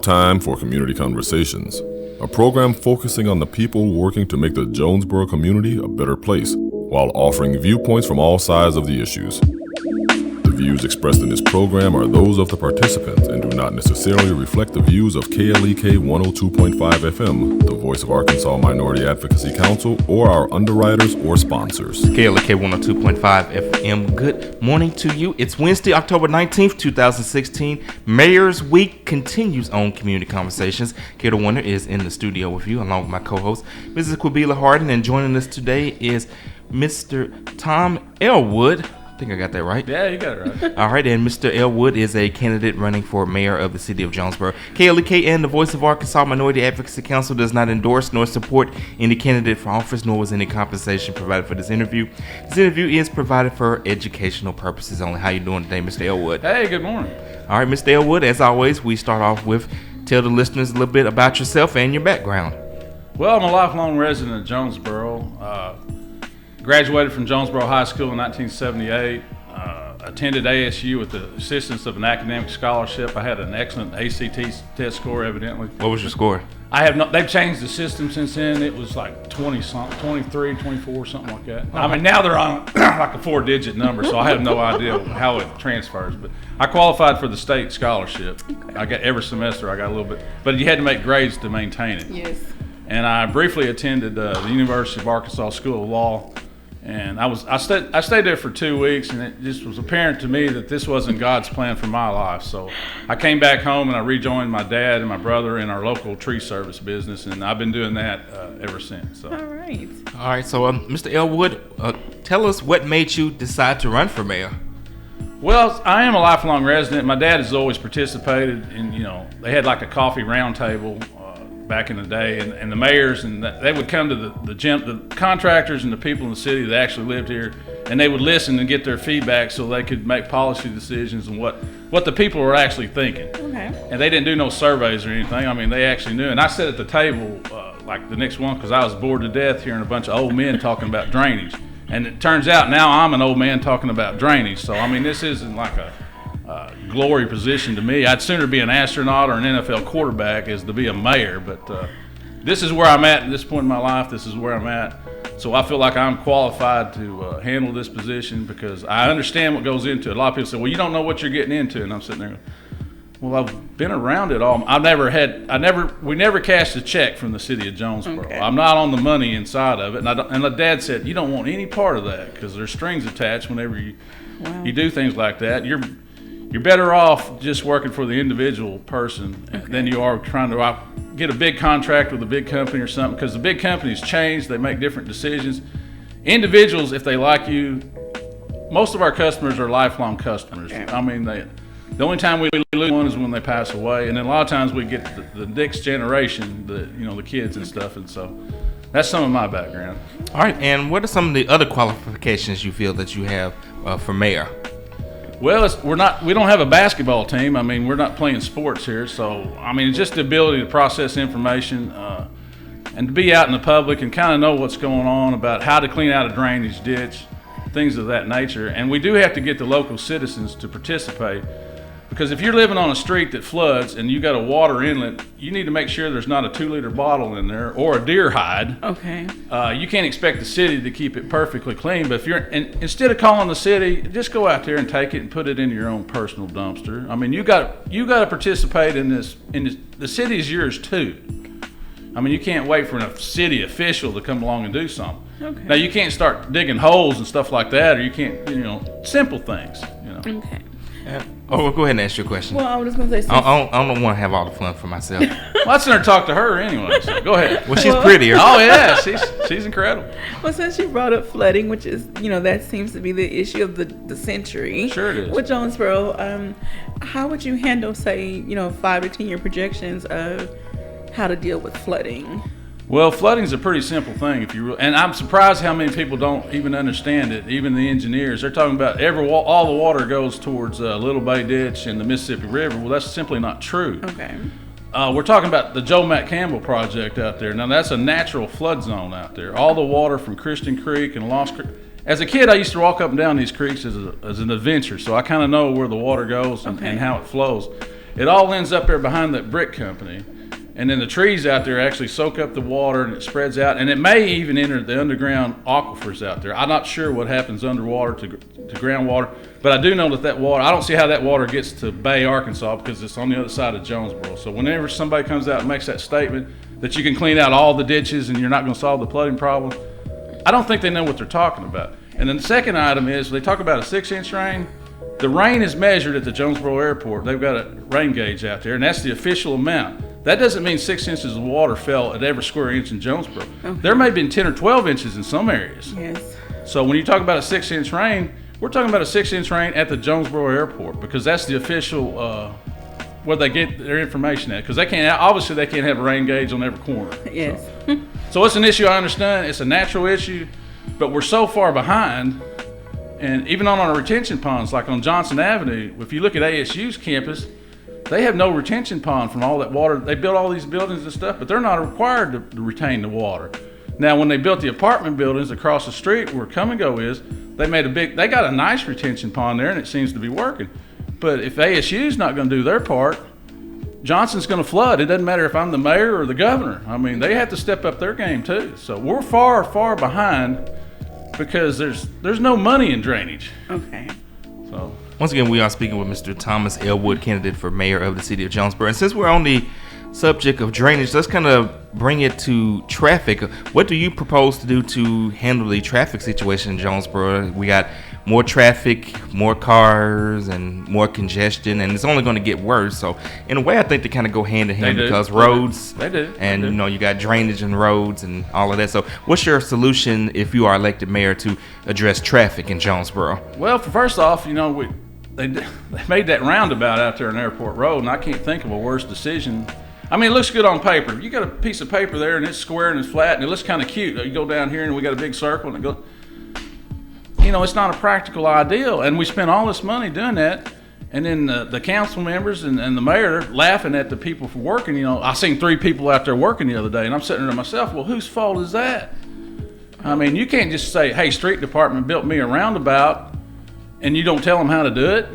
Time for Community Conversations, a program focusing on the people working to make the Jonesboro community a better place while offering viewpoints from all sides of the issues. The views expressed in this program are those of the participants and do not necessarily reflect the views of KLEK 102.5 FM, the voice of Arkansas Minority Advocacy Council, or our underwriters or sponsors. KLEK 102.5 FM, good morning to you. It's Wednesday, October 19th, 2016. Mayor's Week continues on Community Conversations. Kato Wonder is in the studio with you, along with my co-host, Mrs. Quabila Harden, and joining us today is Mr. Tom Elwood. I think I got that right. Yeah, you got it right. All right, and Mr. Elwood is a candidate running for mayor of the city of Jonesboro. KLEK and the Voice of Arkansas Minority Advocacy Council does not endorse nor support any candidate for office, nor was any compensation provided for this interview. This interview is provided for educational purposes only. How you doing today, Mr. Elwood? Hey, good morning. All right, Mr. Elwood, as always, we start off with tell the listeners a little bit about yourself and your background. Well, I'm a lifelong resident of Jonesboro. Graduated from Jonesboro High School in 1978. Attended ASU with the assistance of an academic scholarship. I had an excellent ACT test score, evidently. What was your score? They've changed the system since then. It was like 23, 24, something like that. I mean, now they're on like a 4-digit number, so I have no idea how it transfers. But I qualified for the state scholarship. Okay. I got every semester. I got a little bit, but you had to make grades to maintain it. Yes. And I briefly attended the University of Arkansas School of Law. And I stayed there for 2 weeks, and it just was apparent to me that this wasn't God's plan for my life. So I came back home and I rejoined my dad and my brother in our local tree service business, and I've been doing that ever since. So. All right. All right, so Mr. Elwood, tell us what made you decide to run for mayor. Well, I am a lifelong resident. My dad has always participated in, they had like a coffee round table back in the day, and the mayors, and they would come to the contractors and the people in the city that actually lived here, and they would listen and get their feedback so they could make policy decisions and what the people were actually thinking. Okay. And they didn't do no surveys or anything. I mean, they actually knew. And I sat at the table like the next one because I was bored to death hearing a bunch of old men talking about drainage. And it turns out now I'm an old man talking about drainage. So, I mean, this isn't like a glory position to me. I'd sooner be an astronaut or an NFL quarterback as to be a mayor, but this is where I'm at this point in my life. This is where I'm at. So I feel like I'm qualified to handle this position because I understand what goes into it. A lot of people say, well, you don't know what you're getting into. And I'm sitting there, well, I've been around it all. We never cashed a check from the city of Jonesboro. Okay. I'm not on the money inside of it. And the dad said, you don't want any part of that because there's strings attached whenever you do things like that. You're better off just working for the individual person than you are trying to get a big contract with a big company or something, because the big companies change, they make different decisions. Individuals, if they like you, most of our customers are lifelong customers. Okay. I mean, the only time we lose one is when they pass away, and then a lot of times we get the next generation, the kids and stuff, and so that's some of my background. All right, and what are some of the other qualifications you feel that you have for mayor? Well, we don't have a basketball team. I mean, we're not playing sports here. So, I mean, it's just the ability to process information and to be out in the public and kind of know what's going on about how to clean out a drainage ditch, things of that nature. And we do have to get the local citizens to participate, because if you're living on a street that floods and you got a water inlet, you need to make sure there's not a 2-liter bottle in there or a deer hide. Okay. You can't expect the city to keep it perfectly clean, but instead of calling the city, just go out there and take it and put it in your own personal dumpster. I mean, you got to participate in this. The city is yours too. I mean, you can't wait for a city official to come along and do something. Okay. Now, you can't start digging holes and stuff like that, or you can't, simple things. Okay. Go ahead and ask your question. Well, I was just going to say I don't want to have all the fun for myself. Well, I'd sooner talk to her anyway, so go ahead. Well, she's prettier. Oh, yeah, she's incredible. Well, since you brought up flooding, which is, that seems to be the issue of the century. Sure it is. With Jonesboro, how would you handle, say, 5 to 10 year projections of how to deal with flooding? Well, flooding is a pretty simple thing, and I'm surprised how many people don't even understand it. Even the engineers, they're talking about all the water goes towards Little Bay Ditch and the Mississippi River. Well, that's simply not true. Okay. We're talking about the Joe Matt Campbell project out there. Now, that's a natural flood zone out there. All the water from Christian Creek and Lost Creek. As a kid, I used to walk up and down these creeks as an adventure, so I kind of know where the water goes and how it flows. It all ends up there behind that brick company. And then the trees out there actually soak up the water and it spreads out. And it may even enter the underground aquifers out there. I'm not sure what happens underwater to groundwater. But I do know that water, I don't see how that water gets to Bay, Arkansas, because it's on the other side of Jonesboro. So whenever somebody comes out and makes that statement that you can clean out all the ditches and you're not going to solve the flooding problem, I don't think they know what they're talking about. And then the second item is they talk about a 6-inch rain. The rain is measured at the Jonesboro Airport. They've got a rain gauge out there, and that's the official amount. That doesn't mean 6 inches of water fell at every square inch in Jonesboro. Okay. There may have been 10 or 12 inches in some areas. Yes. So when you talk about a 6-inch rain, we're talking about a 6-inch rain at the Jonesboro Airport, because that's the official where they get their information at. Because they can't have a rain gauge on every corner. Yes. So it's an issue, I understand. It's a natural issue, but we're so far behind. And even on our retention ponds, like on Johnson Avenue, if you look at ASU's campus, they have no retention pond from all that water. They built all these buildings and stuff, but they're not required to retain the water. Now, when they built the apartment buildings across the street where Come and Go is, they got a nice retention pond there, and it seems to be working. But if ASU's not going to do their part, Johnson's going to flood. It doesn't matter if I'm the mayor or the governor. I mean, they have to step up their game too. So we're far, far behind because there's no money in drainage. Okay. So once again, we are speaking with Mr. Thomas Elwood, candidate for mayor of the city of Jonesboro. And since we're on the subject of drainage, let's kind of bring it to traffic. What do you propose to do to handle the traffic situation in Jonesboro? We got more traffic, more cars, and more congestion, and it's only going to get worse. So in a way, I think they kind of go hand in hand because roads, they do. And you know, you got drainage and roads and all of that. So what's your solution if you are elected mayor to address traffic in Jonesboro? Well, first off, you know, they made that roundabout out there on Airport Road, and I can't think of a worse decision. I mean, it looks good on paper. You got a piece of paper there, and it's square and it's flat, and it looks kind of cute. You go down here, and we got a big circle, and it goes. You know, it's not a practical ideal, and we spent all this money doing that, and then the council members and the mayor laughing at the people for working. You know, I seen 3 people out there working the other day, and I'm sitting there to myself, well, whose fault is that? I mean, you can't just say, hey, street department built me a roundabout, and you don't tell them how to do it.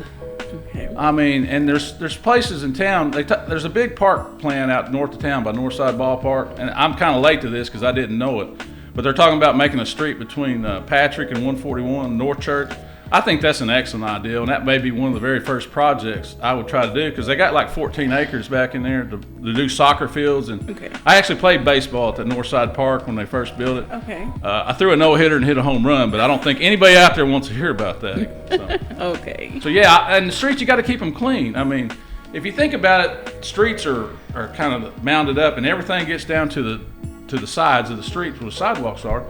Okay. I mean, and there's places in town. There's a big park plan out north of town by Northside Ballpark, and I'm kind of late to this because I didn't know it. But they're talking about making a street between Patrick and 141 North Church. I think that's an excellent idea, and that may be one of the very first projects I would try to do because they got like 14 acres back in there to do soccer fields. And okay. I actually played baseball at the Northside Park when they first built it. Okay. I threw a no-hitter and hit a home run, but I don't think anybody out there wants to hear about that. So. Okay. So yeah, and the streets, you got to keep them clean. I mean, if you think about it, streets are kind of mounded up, and everything gets down to the sides of the streets where the sidewalks are.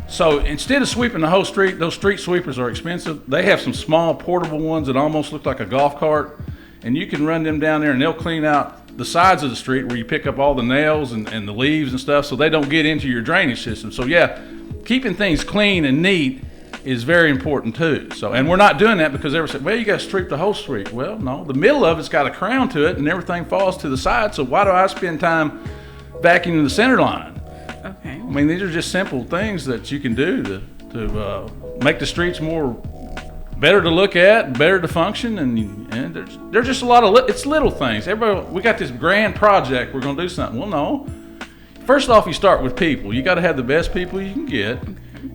So instead of sweeping the whole street, those street sweepers are expensive. They have some small portable ones that almost look like a golf cart, and you can run them down there and they'll clean out the sides of the street where you pick up all the nails and the leaves and stuff so they don't get into your drainage system. So yeah, keeping things clean and neat is very important too. So, and we're not doing that because everyone said, well, you got to sweep the whole street. Well, no, the middle of it's got a crown to it and everything falls to the side. So why do I spend time vacuuming the center line? Okay. I mean, these are just simple things that you can do to make the streets better to look at, better to function, and there's just a lot of it's little things. Everybody, we got this grand project, we're going to do something. Well, no. First off, you start with people. You got to have the best people you can get,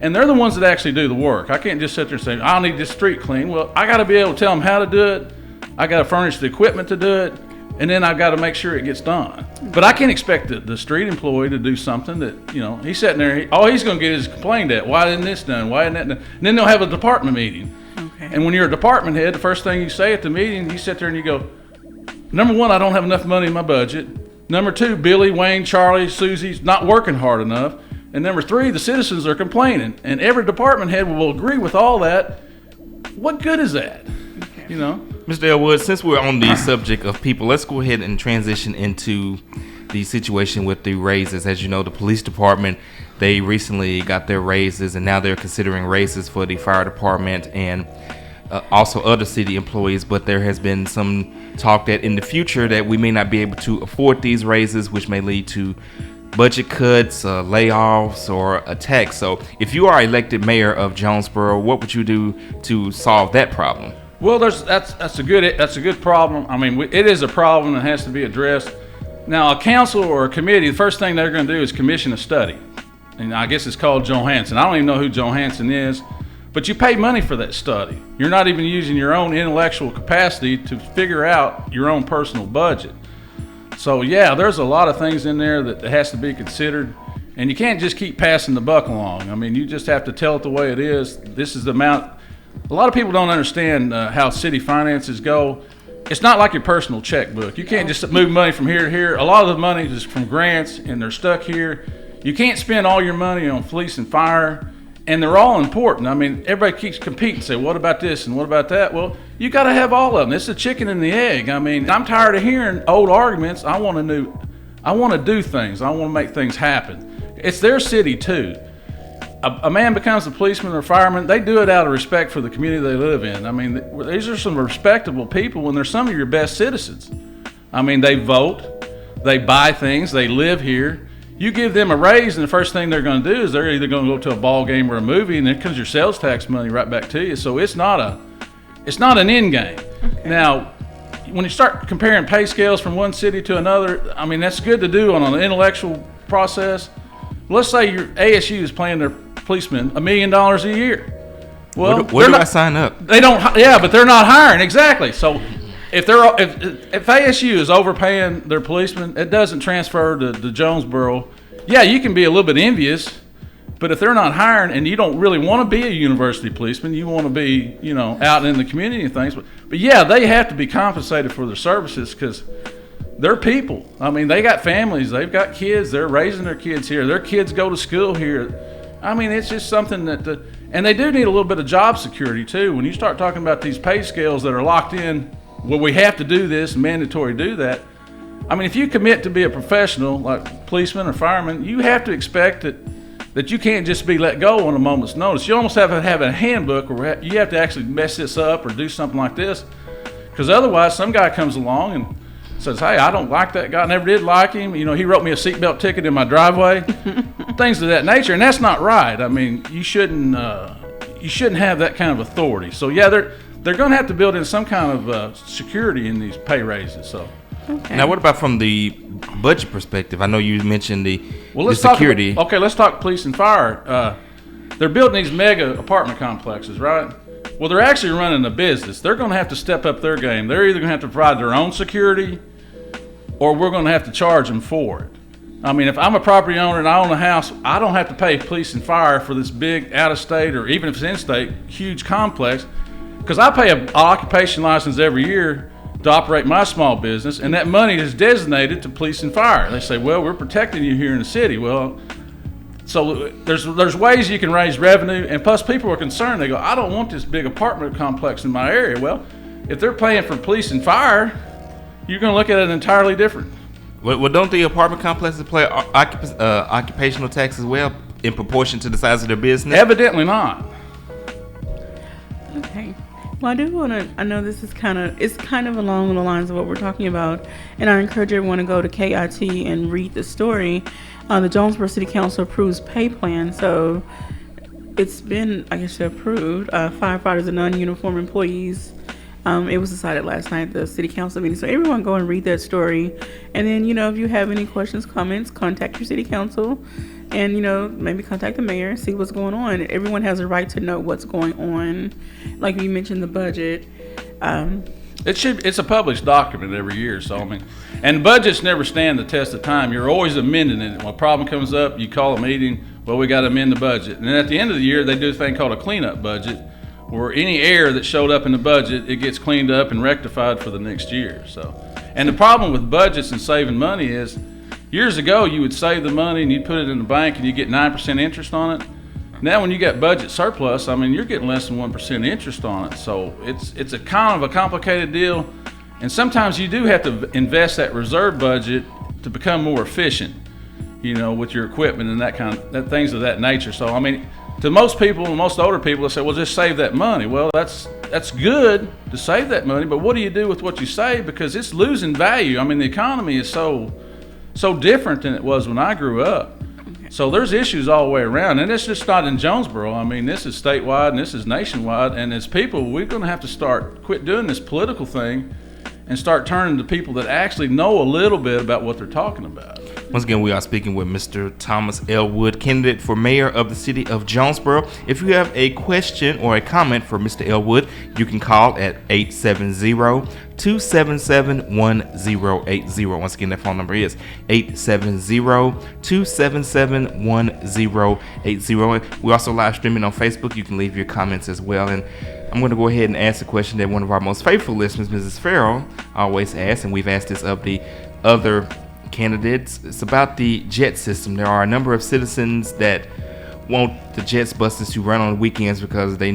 and they're the ones that actually do the work. I can't just sit there and say, I need this street clean. Well, I got to be able to tell them how to do it. I got to furnish the equipment to do it. And then I've got to make sure it gets done. But I can't expect the street employee to do something that, you know, he's sitting there, all he's going to get is complained at. Why isn't this done? Why isn't that done? And then they'll have a department meeting. Okay. And when you're a department head, the first thing you say at the meeting, you sit there and you go, number one, I don't have enough money in my budget. Number two, Billy, Wayne, Charlie, Susie's not working hard enough. And number three, the citizens are complaining. And every department head will agree with all that. What good is that? Okay. You know? Mr. Elwood, since we're on the subject of people, let's go ahead and transition into the situation with the raises. As you know, the police department, they recently got their raises, and now they're considering raises for the fire department and also other city employees. But there has been some talk that in the future that we may not be able to afford these raises, which may lead to budget cuts, layoffs, or attacks. So if you are elected mayor of Jonesboro, what would you do to solve that problem? Well, that's a good problem. I mean, it is a problem that has to be addressed. Now, a council or a committee, the first thing they're going to do is commission a study, and I guess it's called Johansson. I don't even know who Johansson is, but you pay money for that study. You're not even using your own intellectual capacity to figure out your own personal budget. So yeah, there's a lot of things in there that has to be considered, and you can't just keep passing the buck along. I mean, you just have to tell it the way it is. This is the amount. A lot of people don't understand how city finances go. It's not like your personal checkbook. You can't just move money from here to here. A lot of the money is from grants, and they're stuck here. You can't spend all your money on police and fire, and they're all important. I mean, everybody keeps competing, say, what about this and what about that? Well, you got to have all of them. It's the chicken and the egg. I mean, I'm tired of hearing old arguments. I want to do things. I want to make things happen. It's their city, too. A man becomes a policeman or fireman, they do it out of respect for the community they live in. I mean, these are some respectable people, and they're some of your best citizens. I mean, they vote, they buy things, they live here. You give them a raise, and the first thing they're going to do is they're either going to go to a ball game or a movie, and then comes your sales tax money right back to you. So it's not an end game. Okay. Now, when you start comparing pay scales from one city to another, I mean, that's good to do on an intellectual process. Let's say your ASU is paying their policemen $1 million a year. Well, where do I sign up? They don't. Yeah, but they're not hiring exactly. So if ASU is overpaying their policemen, it doesn't transfer to Jonesboro. Yeah, you can be a little bit envious, but if they're not hiring and you don't really want to be a university policeman, you want to be out in the community and things. But yeah, they have to be compensated for their services because they're people. I mean, they got families, they've got kids, they're raising their kids here, their kids go to school here. I mean, it's just something that, and they do need a little bit of job security too. When you start talking about these pay scales that are locked in, well, we have to do this, mandatory do that. I mean, if you commit to be a professional, like policeman or fireman, you have to expect that you can't just be let go on a moment's notice. You almost have to have a handbook where you have to actually mess this up or do something like this, because otherwise some guy comes along and says, hey, I don't like that guy, never did like him. He wrote me a seatbelt ticket in my driveway, things of that nature, and that's not right. I mean, you shouldn't have that kind of authority. So yeah, they're going to have to build in some kind of security in these pay raises. So. Okay. Now, what about from the budget perspective? I know you mentioned the security. Let's talk police and fire. They're building these mega apartment complexes, right? Well, they're actually running a business. They're going to have to step up their game. They're either going to have to provide their own security, or we're going to have to charge them for it. I mean, if I'm a property owner and I own a house, I don't have to pay police and fire for this big out-of-state, or even if it's in-state, huge complex, because I pay an occupation license every year to operate my small business, and that money is designated to police and fire. They say, well, we're protecting you here in the city. Well, so there's ways you can raise revenue, and plus people are concerned. They go, I don't want this big apartment complex in my area. Well, if they're paying for police and fire, you're going to look at it entirely different. Well, don't the apartment complexes pay occupational tax as well in proportion to the size of their business? Evidently not. Okay. Well, I do want to, I know this is kind of along the lines of what we're talking about, and I encourage everyone to go to KIT and read the story. The Jonesboro City Council approves pay plan, so it's been, I guess, approved. Firefighters and non-uniform employees. It was decided last night at the City Council meeting, so everyone go and read that story. And then, if you have any questions, comments, contact your City Council, and, maybe contact the mayor, see what's going on. Everyone has a right to know what's going on. Like you mentioned, the budget. It's a published document every year, so I mean, and budgets never stand the test of time. You're always amending it. When a problem comes up, you call a meeting, well, we got to amend the budget. And then at the end of the year, they do a thing called a cleanup budget, where any error that showed up in the budget, it gets cleaned up and rectified for the next year. So, and the problem with budgets and saving money is, years ago, you would save the money and you'd put it in the bank and you get 9% interest on it. Now, when you got budget surplus, I mean, you're getting less than 1% interest on it. So it's a kind of a complicated deal. And sometimes you do have to invest that reserve budget to become more efficient, with your equipment and that things of that nature. So, I mean, to most people, most older people, they say, well, just save that money. Well, that's good to save that money, but what do you do with what you save? Because it's losing value. I mean, the economy is so different than it was when I grew up. So there's issues all the way around, and it's just not in Jonesboro. I mean, this is statewide and this is nationwide, and as people, we're going to have to quit doing this political thing and start turning to people that actually know a little bit about what they're talking about. Once again, we are speaking with Mr. Thomas Elwood, candidate for mayor of the city of Jonesboro. If you have a question or a comment for Mr. Elwood, you can call at 870-277-1080. Once again, that phone number is 870-277-1080. We're also live streaming on Facebook. You can leave your comments as well. And I'm going to go ahead and ask a question that one of our most faithful listeners, Mrs. Farrell, always asks, and we've asked this of the other candidates. It's about the jet system. There are a number of citizens that want the jets buses to run on weekends because they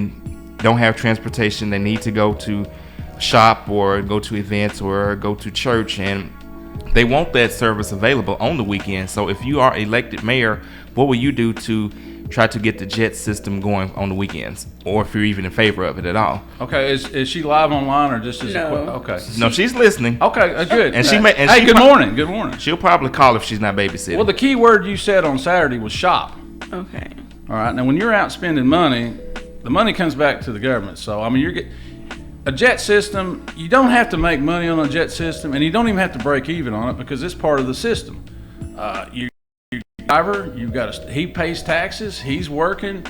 don't have transportation. They need to go to shop or go to events or go to church, and they want that service available on the weekend. So if you are elected mayor, what will you do to try to get the jet system going on the weekends, or if you're even in favor of it at all? Okay, is she live online or just as okay? No, she's listening. Okay, good. And good morning. Good morning. She'll probably call if she's not babysitting. Well, the key word you said on Saturday was shop. Okay. All right. Now, when you're out spending money, the money comes back to the government. So, I mean, a jet system. You don't have to make money on a jet system, and you don't even have to break even on it because it's part of the system. Your driver, he pays taxes. He's working.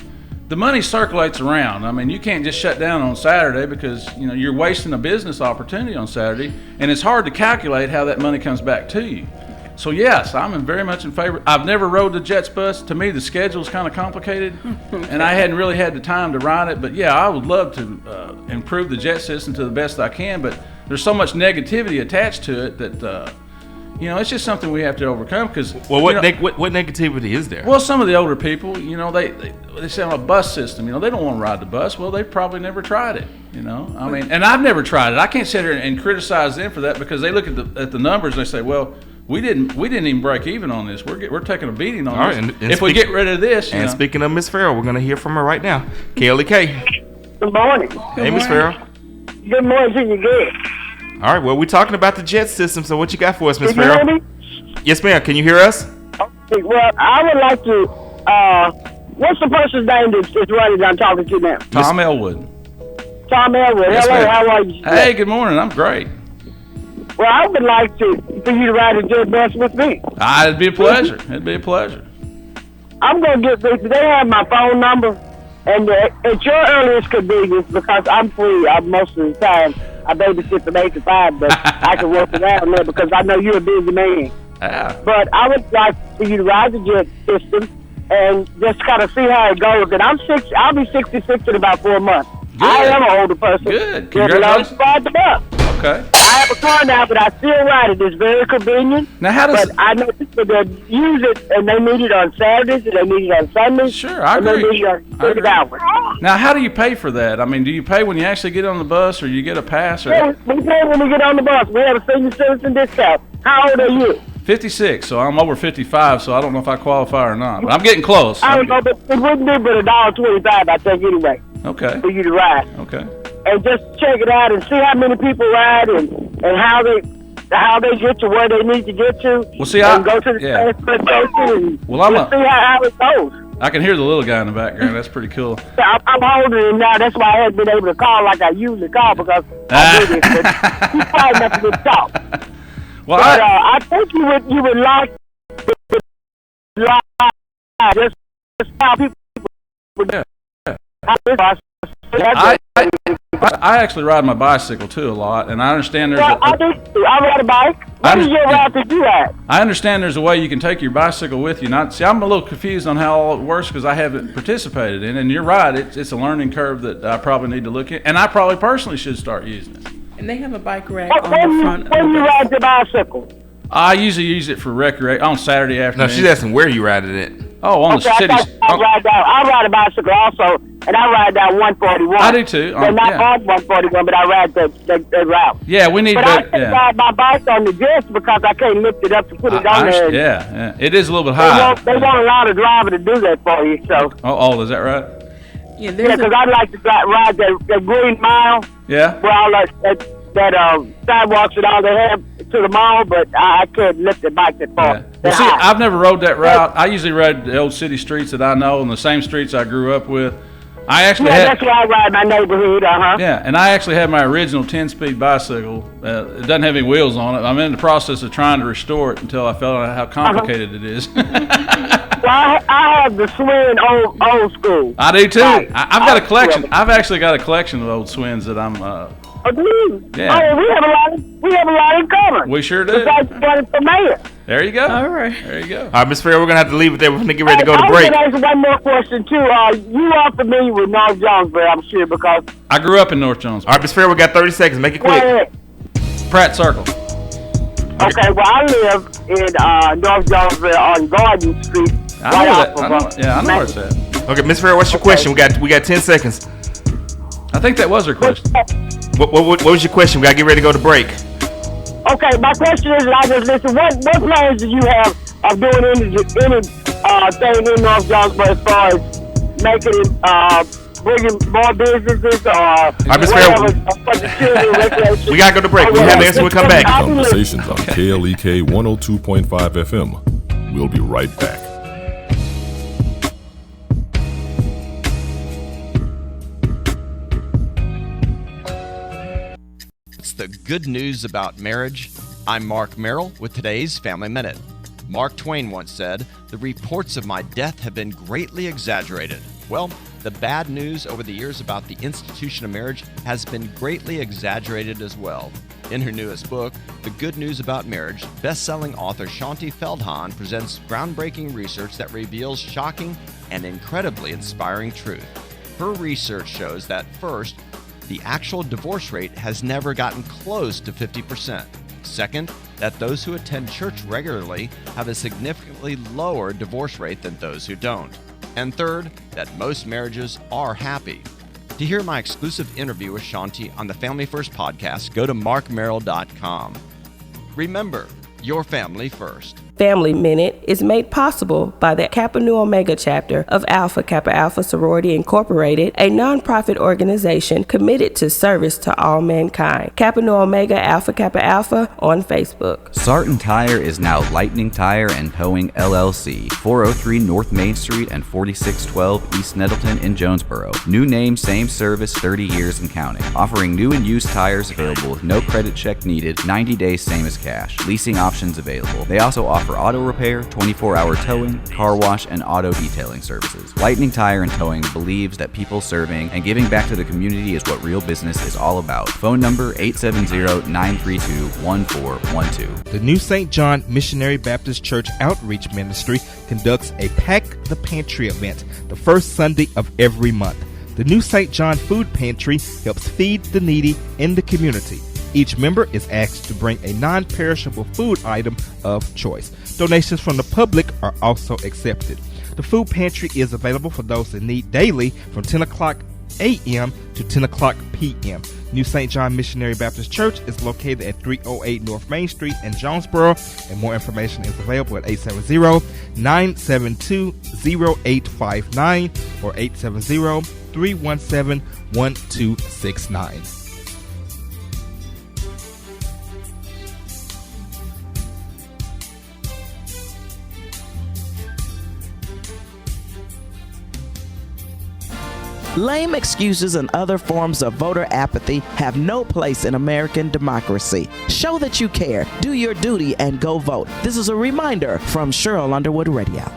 The money circulates around. I mean, you can't just shut down on Saturday because you're wasting a business opportunity on Saturday, and it's hard to calculate how that money comes back to you. So yes, I'm very much in favor. I've never rode the Jets bus. To me, the schedule is kind of complicated, and I hadn't really had the time to ride it. But yeah, I would love to improve the jet system to the best I can. But there's so much negativity attached to it that it's just something we have to overcome. Because what negativity is there? Well, some of the older people, they say on a bus system, they don't want to ride the bus. Well, they've probably never tried it. I mean, and I've never tried it. I can't sit here and criticize them for that because they look at the numbers and they say, well, we didn't even break even on this. We're taking a beating on this. And if we get rid of this, and speaking of Miss Farrell, we're going to hear from her right now. Kelly K. Good morning. Hey, Miss Farrell. Good morning to you, good. All right. Well, we're talking about the jet system. So, what you got for us, Miss Can Farrell? you hear me? Yes, ma'am. Can you hear us? Okay, well, I would like to. What's the person's name that's running? I'm talking to now. Tom Elwood. Tom Elwood. Yes, Hello. ma'am. How are you? Hey, good morning. I'm great. Well, I would like for you to ride a jet bus with me. It'd be a pleasure. It'd be a pleasure. I'm gonna get this. They have my phone number, and at your earliest convenience, because I'm free most of the time. I babysit from 8 to 5, but I can work around there because I know you're a busy man. Yeah. But I would like for you to ride the jet system and just kind of see how it goes. And I'll be 66 in about 4 months. Good. I am an older person. Good. Congratulations. Congratulations. Ride the bus. Okay. I have a car now, but I still ride it. It's very convenient. Now, how does? But I know people that use it, and they need it on Saturdays, and they need it on Sundays. Sure, I and agree. They need it on 30 hours. Now, how do you pay for that? I mean, do you pay when you actually get on the bus, or you get a pass? Or Yeah, we pay when we get on the bus. We have a senior citizen discount. How old are you? 56, so I'm over 55, so I don't know if I qualify or not. But I'm getting close. I don't know, but it wouldn't be but $1.25, I think, anyway, Okay. for you to ride. Okay. And just check it out and see how many people ride and how they get to where they need to get to. Well, see, and go to the yeah. transport station and Well, we'll see how it goes. I can hear the little guy in the background. That's pretty cool. I'm holding him now. That's why I haven't been able to call like I usually call because I do this. But he's quiet enough to talk. Well, But I think you would like just how people would. Yeah. I I actually ride my bicycle too a lot, and I understand there's I do. I ride a bike. What is your route that you ride? I understand there's a way you can take your bicycle with you. See, I'm a little confused on how all it works because I haven't participated in it. And you're right, it's a learning curve that I probably need to look at, and I probably personally should start using it. And they have a bike rack on the front. When you ride your bicycle? I usually use it for recreation on Saturday afternoon. No, she's asking where you ride it at. Oh, on the city. I ride a bicycle also, and I ride down 141. I do too. Not on 141, but I ride that route. Yeah, we need. But I can't ride my bike on the jets because I can't lift it up to put it on there. Yeah, it is a little bit high. They won't allow the driver to do that for you. So. Oh, is that right? Yeah, because I like to ride that Green Mile. Yeah. Where all that sidewalks and all they have to the mall, but I can't lift the bike that far. Yeah. Well, see, I've never rode that route. I usually ride the old city streets that I know and the same streets I grew up with. That's why I ride my neighborhood, Yeah, and I actually had my original 10-speed bicycle. It doesn't have any wheels on it. I'm in the process of trying to restore it until I found out how complicated it is. Well, I have the Swin old school. I do too. Right. I've got a collection. I've actually got a collection of old Swins that I'm. Oh, do you? Yeah. Oh, we have a lot in common. We sure do. Besides running for mayor. There you go. All right. There you go. All right, Ms. Farrell, we're going to have to leave it there. We're going to get ready to go to break. I was going to ask one more question, too. You are familiar with North Jonesboro, I'm sure, because... I grew up in North Jonesboro. All right, Ms. Farrell, we got 30 seconds. Make it quick. Pratt Circle. Okay, well, I live in North Jonesboro on Garden Street. I know where it's at. Okay, Ms. Farrell, what's your question? We got 10 seconds. I think that was her question. What was your question? We got to get ready to go to break. Okay, my question is, I just listen. What plans do you have of doing any thing in North Jonesboro as far as making it, bringing more businesses or Ms. whatever for the children recreation? We got to go to break. We have the answer. We'll come back. Conversations on KLEK 102.5 FM. We'll be right back. The good news about marriage. I'm Mark Merrill with today's Family Minute. Mark Twain once said, "The reports of my death have been greatly exaggerated." Well, the bad news over the years about the institution of marriage has been greatly exaggerated as well. In her newest book, The Good News About Marriage, best-selling author Shanti Feldhahn presents groundbreaking research that reveals shocking and incredibly inspiring truth. Her research shows that, first, the actual divorce rate has never gotten close to 50%. Second, that those who attend church regularly have a significantly lower divorce rate than those who don't. And third, that most marriages are happy. To hear my exclusive interview with Shanti on the Family First podcast, go to markmerrill.com. Remember, your family first. Family Minute is made possible by the Kappa Nu Omega chapter of Alpha Kappa Alpha Sorority Incorporated, a nonprofit organization committed to service to all mankind. Kappa Nu Omega Alpha Kappa Alpha on Facebook. Sarton Tire is now Lightning Tire and Towing LLC, 403 North Main Street and 4612 East Nettleton in Jonesboro. New name, same service, 30 years and counting. Offering new and used tires available with no credit check needed, 90 days same as cash. Leasing options available. They also offer auto repair, 24-hour towing, car wash, and auto detailing services. Lightning Tire and Towing believes that people serving and giving back to the community is what real business is all about. Phone number 870-932-1412. The New St. John Missionary Baptist Church Outreach Ministry conducts a Pack the Pantry event the first Sunday of every month. The New St. John Food Pantry helps feed the needy in the community. Each member is asked to bring a non-perishable food item of choice. Donations from the public are also accepted. The food pantry is available for those in need daily from 10 o'clock a.m. to 10 o'clock p.m. New St. John Missionary Baptist Church is located at 308 North Main Street in Jonesboro, and more information is available at 870-972-0859 or 870-317-1269. Lame excuses and other forms of voter apathy have no place in American democracy. Show that you care, do your duty, and go vote. This is a reminder from Cheryl Underwood Radio.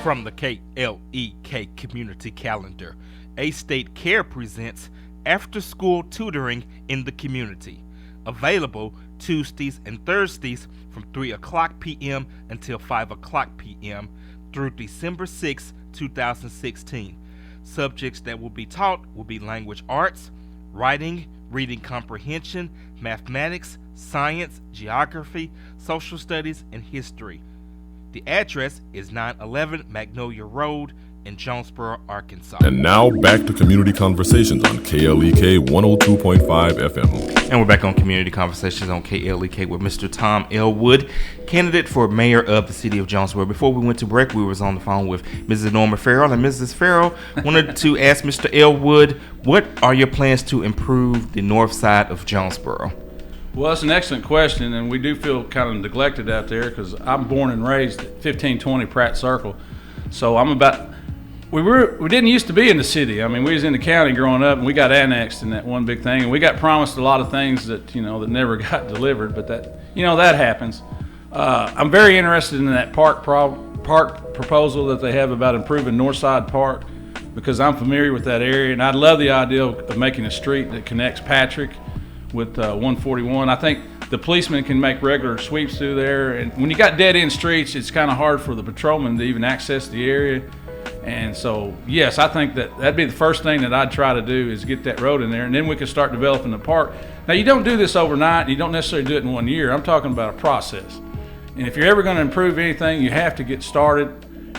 From the KLEK Community Calendar, A-State Care presents After School Tutoring in the Community. Available Tuesdays and Thursdays from 3 o'clock p.m. until 5 o'clock p.m. through December 6, 2016. Subjects that will be taught will be language arts, writing, reading comprehension, mathematics, science, geography, social studies, and history. The address is 911 Magnolia Road in Jonesboro, Arkansas. And now back to Community Conversations on KLEK 102.5 FM. And we're back on Community Conversations on KLEK with Mr. Tom Elwood, candidate for mayor of the city of Jonesboro. Before we went to break, we was on the phone with Mrs. Norma Farrell, and Mrs. Farrell wanted to ask Mr. Elwood, what are your plans to improve the north side of Jonesboro? Well, that's an excellent question, and we do feel kind of neglected out there because I'm born and raised at 1520 Pratt Circle. So we didn't used to be in the city. I mean, we was in the county growing up, and we got annexed in that one big thing, and we got promised a lot of things that that never got delivered. But that happens. I'm very interested in that park proposal that they have about improving Northside Park because I'm familiar with that area, and I'd love the idea of making a street that connects Patrick with 141. I think the policemen can make regular sweeps through there, and when you got dead-end streets, it's kind of hard for the patrolmen to even access the area. And so, yes, I think that'd be the first thing that I'd try to do is get that road in there, and then we can start developing the park. Now, you don't do this overnight. You don't necessarily do it in 1 year. I'm talking about a process. And if you're ever going to improve anything, you have to get started.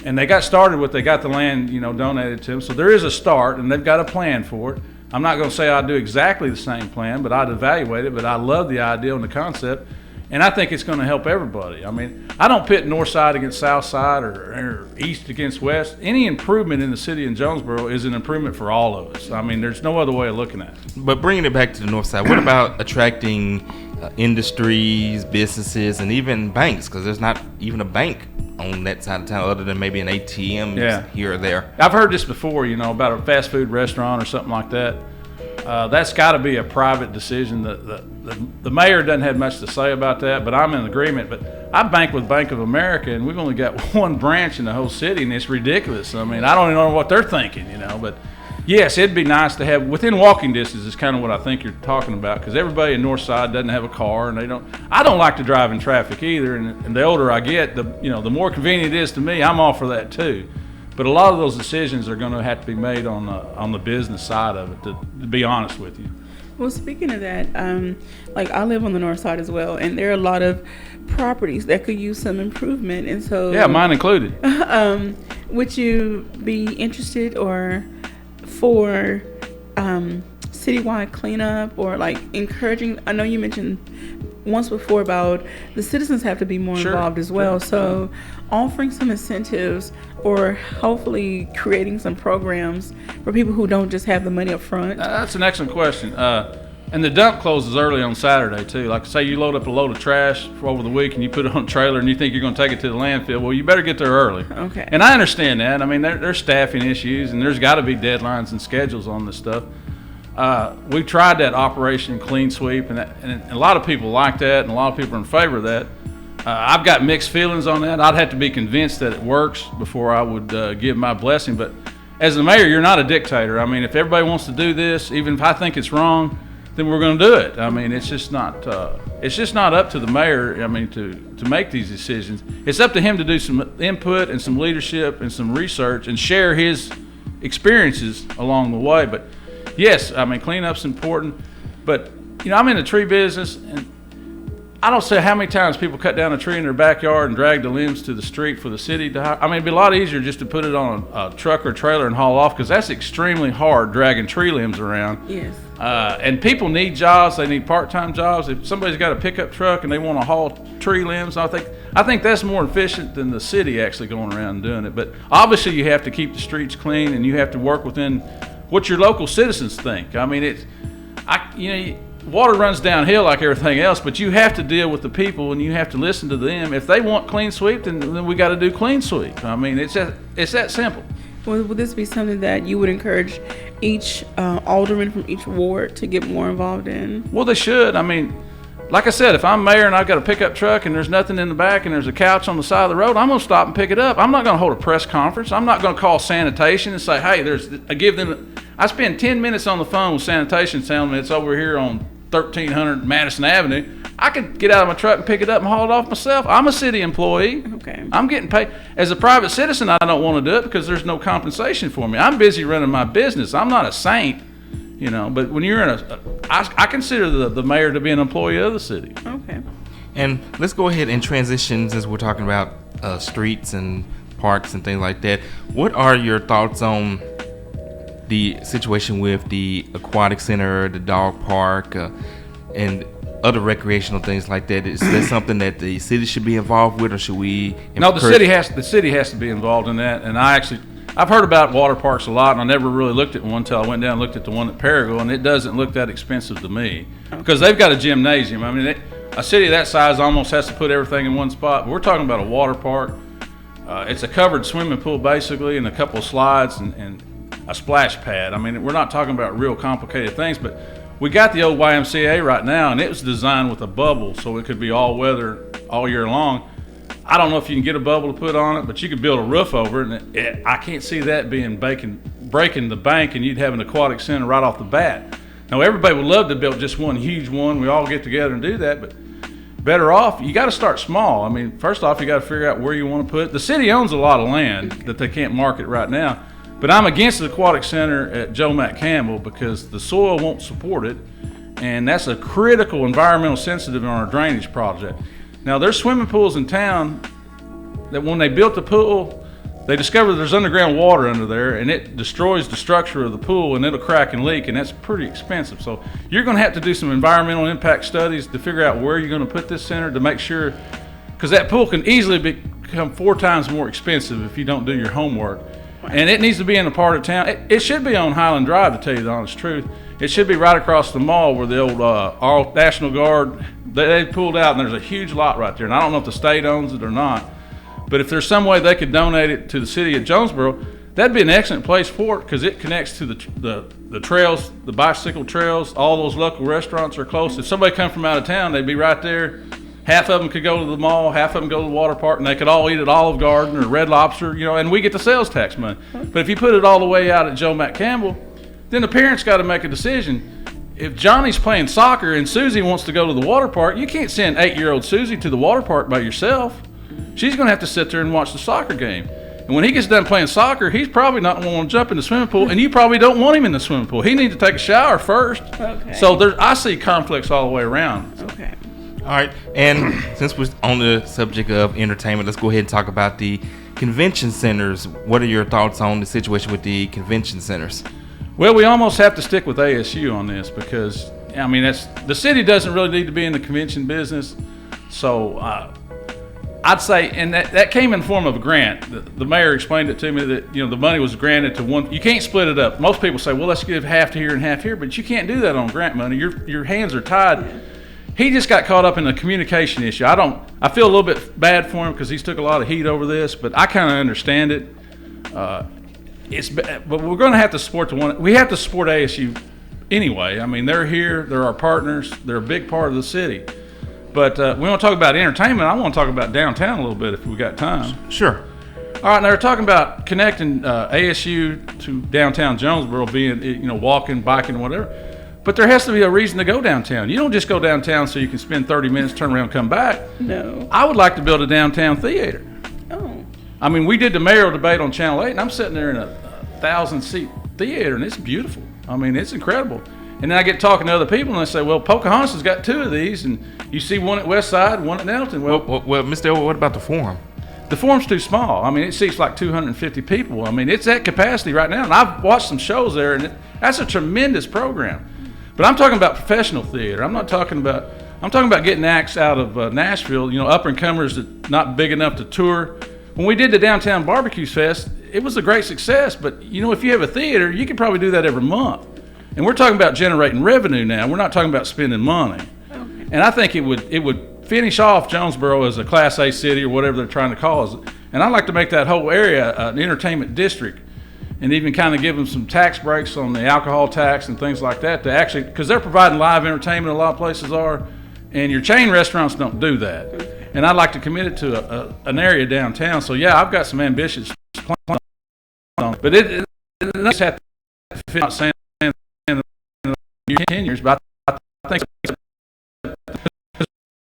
And they got started with, they got the land, donated to them. So there is a start, and they've got a plan for it. I'm not going to say I'll do exactly the same plan, but I'd evaluate it. But I love the idea and the concept, and I think it's going to help everybody. I mean, I don't pit north side against south side or east against west. Any improvement in the city of Jonesboro is an improvement for all of us. I mean, there's no other way of looking at it. But bringing it back to the north side, what about attracting industries, businesses, and even banks? Because there's not even a bank on that side of town other than maybe an ATM here or there. I've heard this before, about a fast food restaurant or something like that. That's got to be a private decision. The mayor doesn't have much to say about that, but I'm in agreement. But I bank with Bank of America, and we've only got one branch in the whole city, and it's ridiculous. I mean, I don't even know what they're thinking, But yes, it'd be nice to have within walking distance is kind of what I think you're talking about, because everybody in North Side doesn't have a car, and I don't like to drive in traffic either. And the older I get, the more convenient it is to me. I'm all for that too. But a lot of those decisions are going to have to be made on the business side of it, to be honest with you. Well, speaking of that, I live on the north side as well, and there are a lot of properties that could use some improvement, and so mine included. Would you be interested for citywide cleanup or encouraging? I know you mentioned once before about the citizens have to be more involved as well. So offering some incentives or hopefully creating some programs for people who don't just have the money up front. That's an excellent question. And the dump closes early on Saturday too. Like say you load up a load of trash for over the week and you put it on a trailer and you think you're going to take it to the landfill. Well, you better get there early. Okay. And I understand that. I mean, there's staffing issues and there's got to be deadlines and schedules on this stuff. We tried that Operation Clean Sweep, and a lot of people like that, and a lot of people are in favor of that. I've got mixed feelings on that. I'd have to be convinced that it works before I would give my blessing. But as the mayor, you're not a dictator. I mean, if everybody wants to do this, even if I think it's wrong, then we're going to do it. I mean, it's just not up to the mayor. I mean, to make these decisions. It's up to him to do some input and some leadership and some research and share his experiences along the way. But yes, I mean, cleanup's important, but I'm in the tree business, and I don't say how many times people cut down a tree in their backyard and drag the limbs to the street for the city to hire. I mean, it'd be a lot easier just to put it on a truck or trailer and haul off, because that's extremely hard dragging tree limbs around. Yes. And people need jobs. They need part-time jobs. If somebody's got a pickup truck and they want to haul tree limbs, I think that's more efficient than the city actually going around and doing it. But obviously, you have to keep the streets clean, and you have to work within what your local citizens think. I mean, water runs downhill like everything else, but you have to deal with the people and you have to listen to them. If they want clean sweep, then we got to do clean sweep. I mean, it's that simple. Well, would this be something that you would encourage each alderman from each ward to get more involved in? Well, they should. I mean, like I said, if I'm mayor and I've got a pickup truck and there's nothing in the back and there's a couch on the side of the road, I'm going to stop and pick it up. I'm not going to hold a press conference. I'm not going to call sanitation and say, hey, I spend 10 minutes on the phone with sanitation telling me it's over here on 1300 Madison Avenue. I could get out of my truck and pick it up and haul it off myself. I'm a city employee. Okay. I'm getting paid. As a private citizen, I don't want to do it because there's no compensation for me. I'm busy running my business. I'm not a saint, but when you're I consider the mayor to be an employee of the city. Okay. And let's go ahead and transition, since we're talking about streets and parks and things like that. What are your thoughts on the situation with the aquatic center, the dog park, and other recreational things like that? Is that something that the city should be involved with, or should we? No, the city has to be involved in that. And I actually, I've heard about water parks a lot, and I never really looked at one until I went down and looked at the one at Paragould, and it doesn't look that expensive to me because they've got a gymnasium. I mean, a city that size almost has to put everything in one spot. But we're talking about a water park. It's a covered swimming pool basically, and a couple of slides and a splash pad. I mean, we're not talking about real complicated things, but we got the old YMCA right now, and it was designed with a bubble so it could be all weather all year long. I don't know if you can get a bubble to put on it, but you could build a roof over it, and I can't see that being breaking the bank, and you'd have an aquatic center right off the bat. Now, everybody would love to build just one huge one. We all get together and do that, but better off, you got to start small. I mean, first off, you got to figure out where you want to put it. The city owns a lot of land that they can't market right now, but I'm against the aquatic center at Joe Mack Campbell because the soil won't support it, and that's a critical environmental sensitive in our drainage project. Now, there's swimming pools in town that when they built the pool, they discovered there's underground water under there, and it destroys the structure of the pool, and it'll crack and leak, and that's pretty expensive. So you're going to have to do some environmental impact studies to figure out where you're going to put this center to make sure, because that pool can easily become 4 times more expensive if you don't do your homework. And it needs to be in a part of town. It should be on Highland Drive, to tell you the honest truth. It should be right across the mall where the old our National Guard, they pulled out, and there's a huge lot right there. And I don't know if the state owns it or not, but if there's some way they could donate it to the city of Jonesboro, that'd be an excellent place for it because it connects to the trails, the bicycle trails. All those local restaurants are close. If somebody come from out of town, they'd be right there. Half of them could go to the mall, half of them go to the water park, and they could all eat at Olive Garden or Red Lobster, and we get the sales tax money. But if you put it all the way out at Joe Mack Campbell, then the parents got to make a decision. If Johnny's playing soccer and Susie wants to go to the water park, you can't send 8-year-old Susie to the water park by yourself. She's going to have to sit there and watch the soccer game. And when he gets done playing soccer, he's probably not going to want to jump in the swimming pool, and you probably don't want him in the swimming pool. He needs to take a shower first. Okay. So I see conflicts all the way around. Okay. All right, and since we're on the subject of entertainment, let's go ahead and talk about the convention centers. What are your thoughts on the situation with the convention centers? Well, we almost have to stick with ASU on this because, I mean, the city doesn't really need to be in the convention business. So I'd say, and that came in the form of a grant. The mayor explained it to me that, the money was granted to one. You can't split it up. Most people say, well, let's give half to here and half here, but you can't do that on grant money. Your hands are tied. He just got caught up in the communication issue. I feel a little bit bad for him because he's took a lot of heat over this, but I kind of understand it. But we're going to have to support we have to support ASU anyway. I mean, they're here, they're our partners, they're a big part of the city. But we want to talk about entertainment. I want to talk about downtown a little bit if we got time. Sure. All right, now they're talking about connecting ASU to downtown Jonesboro, being walking, biking, whatever. But there has to be a reason to go downtown. You don't just go downtown so you can spend 30 minutes, turn around, come back. No. I would like to build a downtown theater. Oh. I mean, we did the mayoral debate on Channel 8, and I'm sitting there in a 1,000-seat theater, and it's beautiful. I mean, it's incredible. And then I get talking to other people, and they say, well, Pocahontas has got 2 of these, and you see one at West Side, one at Nelton. Well, Mr. Elwood, what about the Forum? The Forum's too small. I mean, it seats like 250 people. I mean, it's at capacity right now, and I've watched some shows there, and that's a tremendous program. But I'm talking about professional theater. I'm talking about getting acts out of Nashville, up and comers that not big enough to tour. When we did the Downtown Barbecue Fest, it was a great success. But if you have a theater, you can probably do that every month. And we're talking about generating revenue now. We're not talking about spending money. Okay. And I think it would finish off Jonesboro as a Class A city or whatever they're trying to call it. And I'd like to make that whole area an entertainment district. And even kind of give them some tax breaks on the alcohol tax and things like that to actually, because they're providing live entertainment, a lot of places are, and your chain restaurants don't do that. And I'd like to commit it to an area downtown. So yeah, I've got some ambitious plans on it, but it does have to fit. Not saying in 10 years, but I think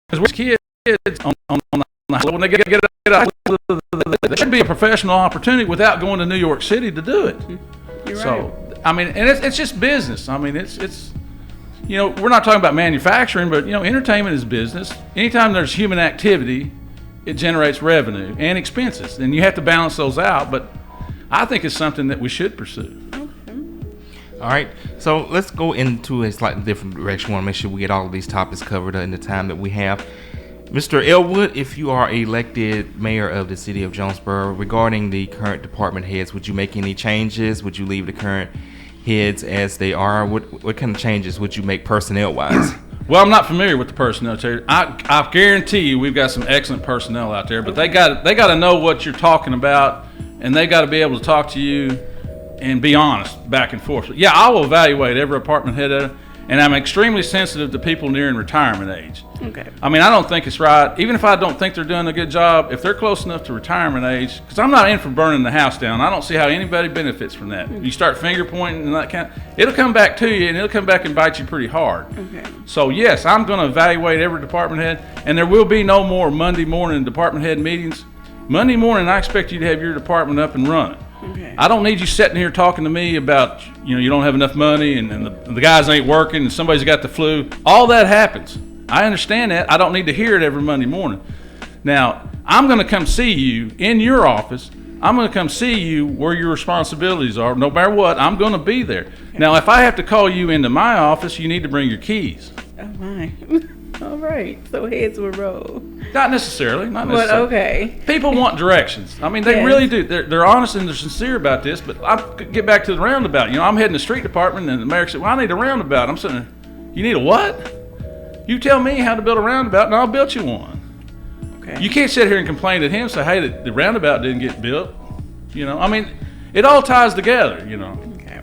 because we're kids on when they get out. There should be a professional opportunity without going to New York City to do it. You're so, right. I mean, and it's just business. I mean, it's we're not talking about manufacturing, but entertainment is business. Anytime there's human activity, it generates revenue and expenses, and you have to balance those out. But I think it's something that we should pursue. All right, so let's go into a slightly different direction. We want to make sure we get all of these topics covered in the time that we have. Mr. Elwood, if you are elected mayor of the city of Jonesboro, regarding the current department heads, would you make any changes? Would you leave the current heads as they are? What kind of changes would you make personnel-wise? Well, I'm not familiar with the personnel chair. I guarantee you we've got some excellent personnel out there, but they got to know what you're talking about, and they got to be able to talk to you and be honest back and forth. Yeah, I will evaluate every department head, and I'm extremely sensitive to people nearing retirement age. Okay. I mean, I don't think it's right, even if I don't think they're doing a good job, if they're close enough to retirement age, because I'm not in for burning the house down. I don't see how anybody benefits from that. You start finger pointing and that kind of, it'll come back to you, and it'll come back and bite you pretty hard. Okay. So, yes, I'm going to evaluate every department head, and there will be no more Monday morning department head meetings. Monday morning, I expect you to have your department up and running. Okay. I don't need you sitting here talking to me about, you don't have enough money and the guys ain't working and somebody's got the flu. All that happens. I understand that. I don't need to hear it every Monday morning. Now, I'm going to come see you in your office. I'm going to come see you where your responsibilities are. No matter what, I'm going to be there. Okay. Now, if I have to call you into my office, you need to bring your keys. Oh, my. All right. So heads will roll. Not necessarily. But okay. People want directions. I mean, they really do. They're honest and they're sincere about this. But I get back to the roundabout. I'm heading the street department, and the mayor said, "Well, I need a roundabout." I'm saying, "You need a what? You tell me how to build a roundabout, and I'll build you one." Okay. You can't sit here and complain to him and say, "Hey, the roundabout didn't get built." I mean, it all ties together. Okay.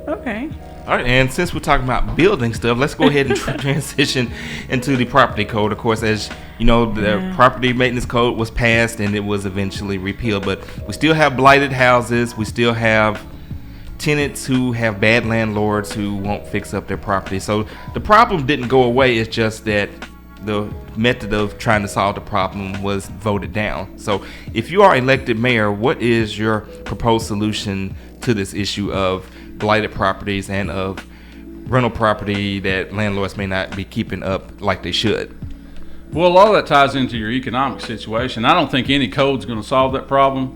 Okay. All right, and since we're talking about building stuff, let's go ahead and transition into the property code. Of course, as you know, the property maintenance code was passed and it was eventually repealed, but we still have blighted houses. We still have tenants who have bad landlords who won't fix up their property. So the problem didn't go away. It's just that the method of trying to solve the problem was voted down. So if you are elected mayor, what is your proposed solution to this issue of blighted properties and of rental property that landlords may not be keeping up like they should? Well, a lot of that ties into your economic situation. I don't think any code's going to solve that problem.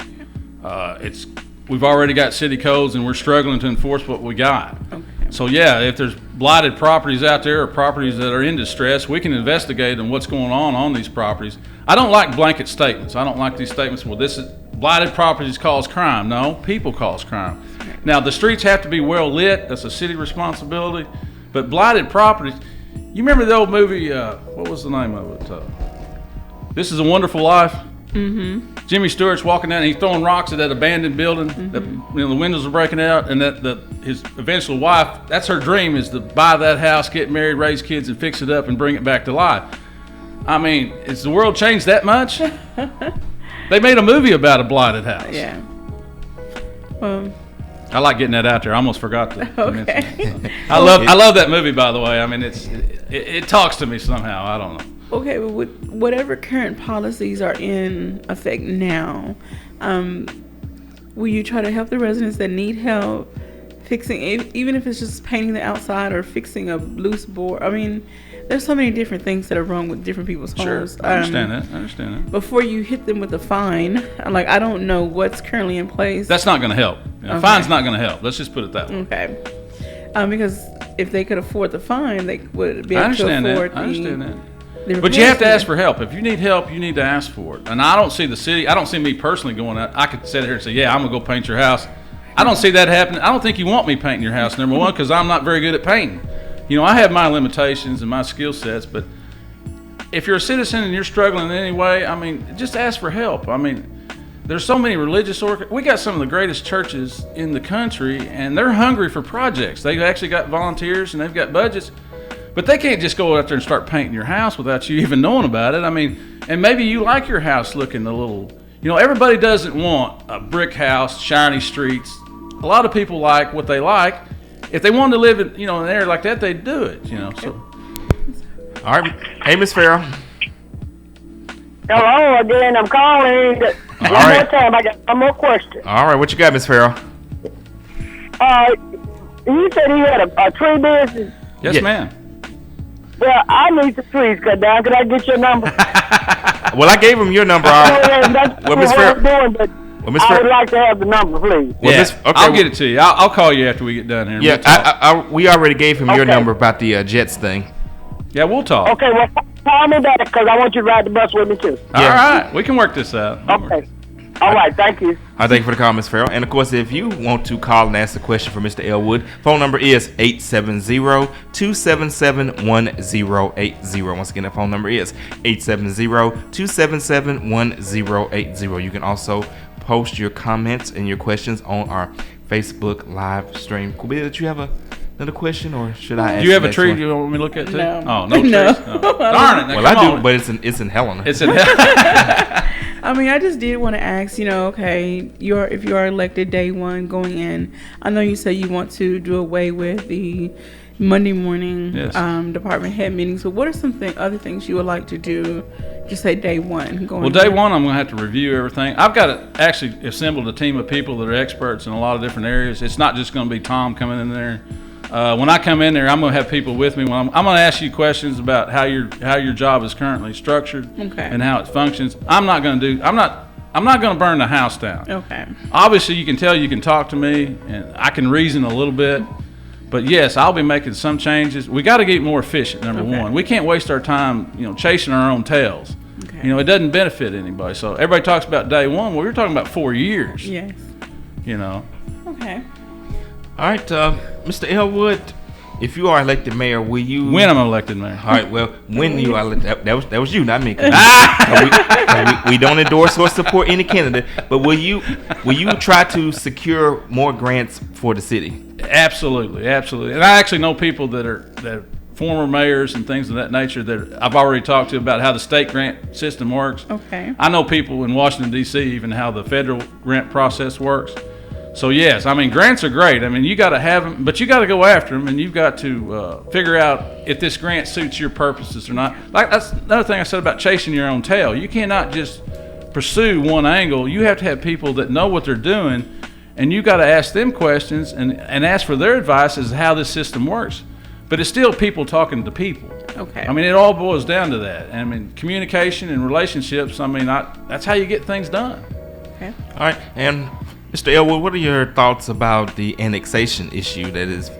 We've already got city codes, and we're struggling to enforce what we got. Okay. So, yeah, if there's blighted properties out there or properties that are in distress, we can investigate on what's going on these properties. I don't like blanket statements. I don't like these statements, well, this is blighted properties cause crime. No, people cause crime. Now, the streets have to be well lit. That's a city responsibility. But blighted properties, you remember the old movie, what was the name of it? This is a Wonderful Life? Mm-hmm. Jimmy Stewart's walking down and he's throwing rocks at that abandoned building. Mm-hmm. That, the windows are breaking out, and his eventual wife, that's her dream, is to buy that house, get married, raise kids, and fix it up and bring it back to life. I mean, has the world changed that much? They made a movie about a blighted house. Yeah. I like getting that out there. I almost forgot to mention it. I love that movie, by the way. I mean, it talks to me somehow. I don't know. Okay, but with whatever current policies are in effect now, will you try to help the residents that need help fixing, even if it's just painting the outside or fixing a loose board? I mean, there's so many different things that are wrong with different people's homes. Sure, I understand that. Before you hit them with a fine, I don't know what's currently in place. That's not going to help. Okay. Fine's not going to help. Let's just put it that way. Okay. Because if they could afford the fine, they would be able to afford I understand that. But you have to ask for help. If you need help, you need to ask for it. And I don't see I don't see me personally going out. I could sit here and say, yeah, I'm going to go paint your house. I don't see that happening. I don't think you want me painting your house, number one, because I'm not very good at painting. I have my limitations and my skill sets, but if you're a citizen and you're struggling in any way, I mean, just ask for help. I mean, there's so many religious we got some of the greatest churches in the country, and they're hungry for projects. They've actually got volunteers and they've got budgets. But they can't just go out there and start painting your house without you even knowing about it. I mean, and maybe you like your house looking a little, everybody doesn't want a brick house, shiny streets. A lot of people like what they like. If they wanted to live in, an area like that, they'd do it, so. All right. Hey, Miss Farrell. Hello again. I'm calling one more time. I got one more question. All right. What you got, Miss Farrell? You said he had a tree business? Yes, ma'am. Well, I need the trees cut down. Could I get your number? Well, I gave him your number. That's what Miss Farrell doing, but I would like to have the number, please. Well, I'll get it to you. I'll call you after we get done here. Yeah, we already gave him your number about the Jets thing. Yeah, we'll talk. Okay, well, call me back because I want you to ride the bus with me too. All right, we can work this out. Okay. All right, thank you. I thank you for the call, Ms. Farrell. And, of course, if you want to call and ask a question for Mr. Elwood, phone number is 870-277-1080. Once again, the phone number is 870-277-1080. You can also post your comments and your questions on our Facebook live stream. Kubia, did you have another question, or should I ask? Do you have a tree one? you want me to look at too? No. Oh, no trees. No. Oh. Darn it. Well, I do, but it's in Helena. It's in I mean, I just did want to ask, okay, if you are elected day one going in, I know you said you want to do away with the Monday morning department head meetings, but what are some other things you would like to do, just say day one going Well, day one, I'm going to have to review everything. I've got to actually assembled a team of people that are experts in a lot of different areas. It's not just going to be Tom coming in there. When I come in there, I'm going to have people with me. I'm going to ask you questions about how your job is currently structured and how it functions. I'm not going to burn the house down. Okay. Obviously, you can tell you can talk to me, and I can reason a little bit. But yes, I'll be making some changes. We got to get more efficient. Number one, we can't waste our time, chasing our own tails. Okay. It doesn't benefit anybody. So everybody talks about day one. Well, we're talking about 4 years. Yes. Okay. All right, Mr. Elwood, if you are elected mayor, will you? When I'm elected mayor. All right. Well, when you are elected, that was you, not me. We don't endorse or support any candidate. But will you try to secure more grants for the city? Absolutely. And I actually know people that are former mayors and things of that nature that I've already talked to about how the state grant system works. Okay. I know people in Washington, D.C., even how the federal grant process works. So, yes, I mean, grants are great. I mean, you got to have them, but you got to go after them, and you've got to figure out if this grant suits your purposes or not. Like, that's another thing I said about chasing your own tail. You cannot just pursue one angle. You have to have people that know what they're doing, and you got to ask them questions and ask for their advice as to how this system works. But it's still people talking to people. Okay. I mean, it all boils down to that. I mean, communication and relationships, I mean, that's how you get things done. Okay. All right. And Mr. Elwood, what are your thoughts about the annexation issue that is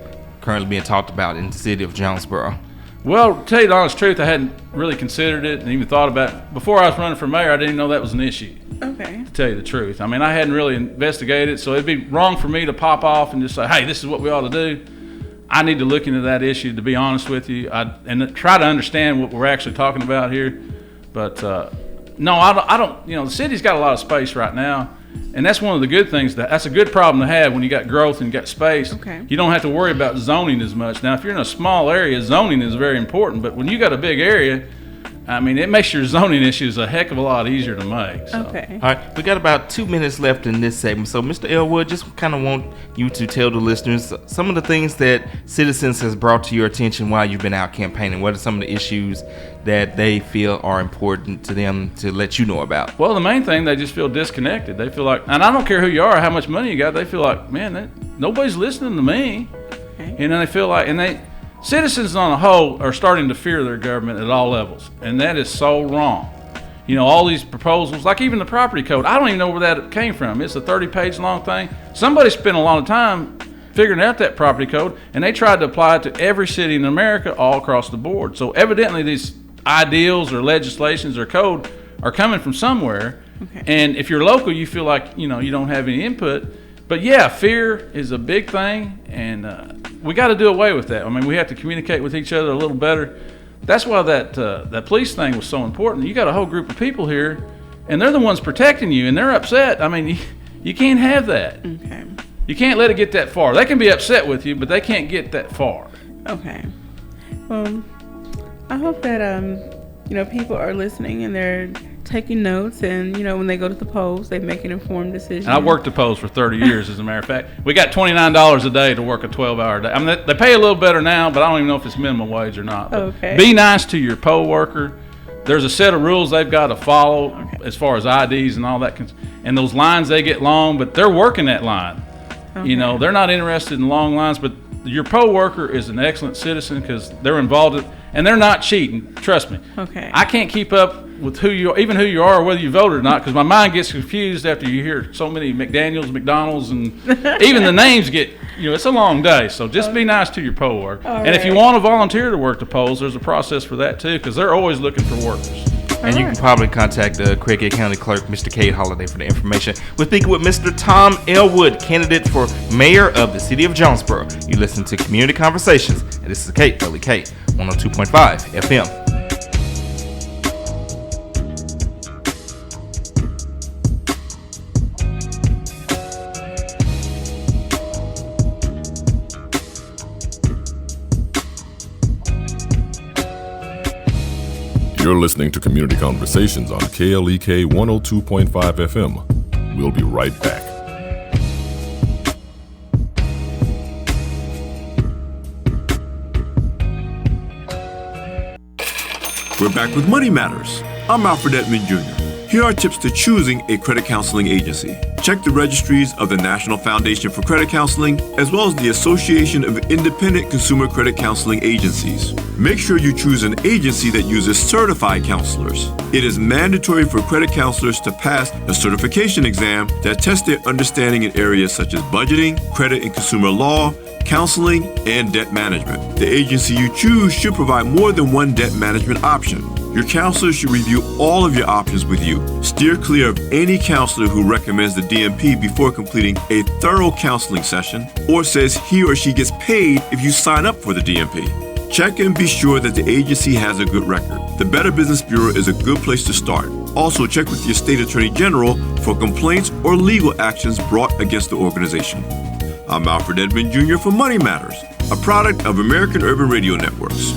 currently being talked about in the city of Jonesboro? Well, to tell you the honest truth, I hadn't really considered it and even thought about it. Before I was running for mayor, I didn't know that was an issue. Okay. To tell you the truth. I mean, I hadn't really investigated, so it'd be wrong for me to pop off and just say, hey, this is what we ought to do. I need to look into that issue, to be honest with you, and try to understand what we're actually talking about here. But, no, I don't, the city's got a lot of space right now. And that's one of the good things. That's a good problem to have when you got growth and you got space. Okay. You don't have to worry about zoning as much. Now, if you're in a small area, zoning is very important. But when you got a big area, I mean, it makes your zoning issues a heck of a lot easier to make. So. Okay. All right. We got about 2 minutes left in this segment. So, Mr. Elwood, just kind of want you to tell the listeners some of the things that citizens has brought to your attention while you've been out campaigning. What are some of the issues that they feel are important to them to let you know about? Well, the main thing, they just feel disconnected. They feel like, and I don't care who you are, how much money you got, they feel like, man, nobody's listening to me. Okay. They feel like, citizens on the whole are starting to fear their government at all levels, and that is so wrong. All these proposals, like even the property code, I don't even know where that came from. It's a 30-page long thing. Somebody spent a lot of time figuring out that property code, and they tried to apply it to every city in America all across the board. So evidently these ideals or legislations or code are coming from somewhere. Okay. And if you're local, you feel like, you don't have any input. But yeah, fear is a big thing, and we got to do away with that. I mean, we have to communicate with each other a little better. That's why that police thing was so important. You got a whole group of people here, and they're the ones protecting you, and they're upset. I mean, you can't have that. Okay. You can't let it get that far. They can be upset with you, but they can't get that far. Okay. Well, I hope that people are listening and they're taking notes, and when they go to the polls, they make an informed decision. And I worked the polls for 30 years, as a matter of fact. We got $29 a day to work a 12-hour day. I mean, they pay a little better now, but I don't even know if it's minimum wage or not. But okay. Be nice to your poll worker. There's a set of rules they've got to follow as far as IDs and all that. And those lines, they get long, but they're working that line. Okay. They're not interested in long lines, but your poll worker is an excellent citizen because they're involved in, and they're not cheating. Trust me. Okay. I can't keep up with who you are, even who you are, whether you voted or not, because my mind gets confused after you hear so many McDaniels, McDonald's, and even the names get, it's a long day. So just be nice to your poll worker. And if you want to volunteer to work the polls, there's a process for that too, because they're always looking for workers. And you can probably contact Craighead County Clerk, Mr. Cade Holliday, for the information. We're speaking with Mr. Tom Elwood, candidate for mayor of the city of Jonesboro. You listen to Community Conversations, and this is KLEK 102.5 FM. You're listening to Community Conversations on KLEK 102.5 FM. We'll be right back. We're back with Money Matters. I'm Alfred Edmond Jr. Here are tips to choosing a credit counseling agency. Check the registries of the National Foundation for Credit Counseling, as well as the Association of Independent Consumer Credit Counseling Agencies. Make sure you choose an agency that uses certified counselors. It is mandatory for credit counselors to pass a certification exam that tests their understanding in areas such as budgeting, credit and consumer law, counseling, and debt management. The agency you choose should provide more than one debt management option. Your counselor should review all of your options with you. Steer clear of any counselor who recommends the DMP before completing a thorough counseling session or says he or she gets paid if you sign up for the DMP. Check and be sure that the agency has a good record. The Better Business Bureau is a good place to start. Also, check with your state attorney general for complaints or legal actions brought against the organization. I'm Alfred Edmond Jr. for Money Matters, a product of American Urban Radio Networks.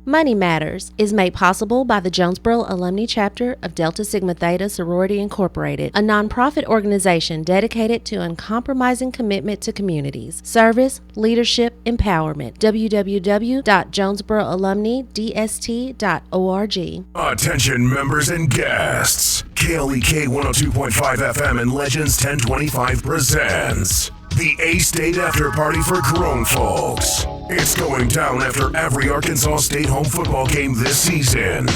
Money Matters is made possible by the Jonesboro Alumni Chapter of Delta Sigma Theta Sorority Incorporated, a nonprofit organization dedicated to uncompromising commitment to communities, service, leadership, empowerment. www.jonesboroalumnidst.org. Attention members and guests. KLEK 102.5 FM and Legends 1025 presents the A-State After Party for grown folks. It's going down after every Arkansas State home football game this season.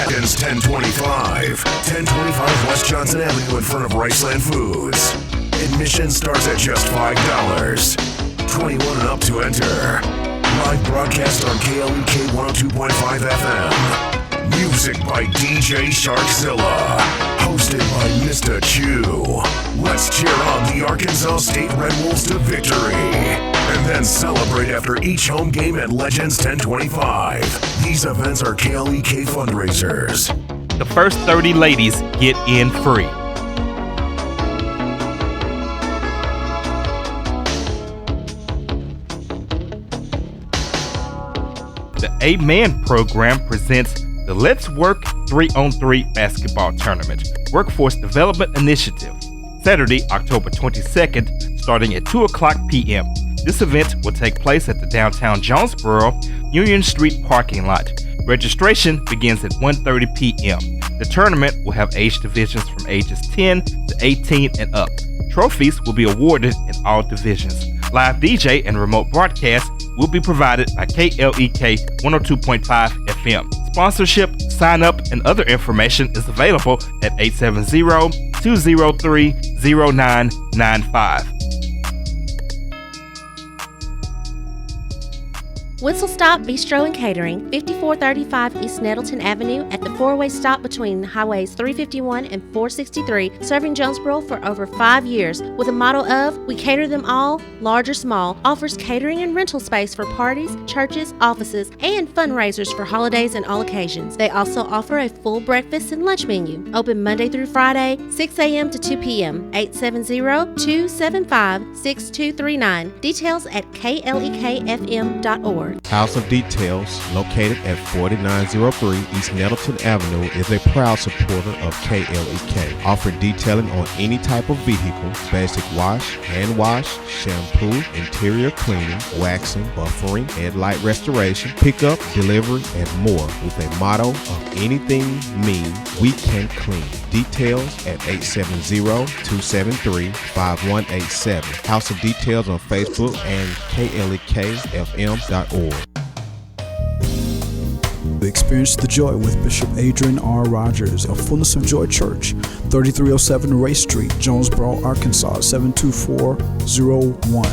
Legends 1025 West Johnson Avenue in front of Riceland Foods. Admission starts at just $5. 21 and up to enter. Live broadcast on KLEK 102.5 FM. Music by DJ Sharkzilla. Hosted by Mr. Chew. Let's cheer on the Arkansas State Red Wolves to victory. And then celebrate after each home game at Legends 1025. These events are KLEK fundraisers. The first 30 ladies get in free. The A-Man program presents the Let's Work 3-on-3 basketball tournament, Workforce Development Initiative, Saturday, October 22nd, starting at 2 o'clock p.m. This event will take place at the downtown Jonesboro Union Street parking lot. Registration begins at 1:30 p.m. The tournament will have age divisions from ages 10 to 18 and up. Trophies will be awarded in all divisions. Live DJ and remote broadcast will be provided by KLEK 102.5 FM. Sponsorship, sign up, and other information is available at 870-203-0995. Whistle Stop Bistro and Catering, 5435 East Nettleton Avenue at the four-way stop between highways 351 and 463, serving Jonesboro for over 5 years with a motto of, we cater them all, large or small, offers catering and rental space for parties, churches, offices, and fundraisers for holidays and all occasions. They also offer a full breakfast and lunch menu, open Monday through Friday, 6 a.m. to 2 p.m., 870-275-6239. Details at klekfm.org. House of Details, located at 4903 East Nettleton Avenue, is a proud supporter of KLEK, offering detailing on any type of vehicle, basic wash, hand wash, shampoo, interior cleaning, waxing, buffering, headlight restoration, pickup, delivery, and more, with a motto of anything mean, we can clean. Details at 870-273-5187. House of Details on Facebook and klekfm.org. The experience the joy with Bishop Adrian R. Rogers of Fullness of Joy Church, 3307 Ray Street, Jonesboro, Arkansas, 72401.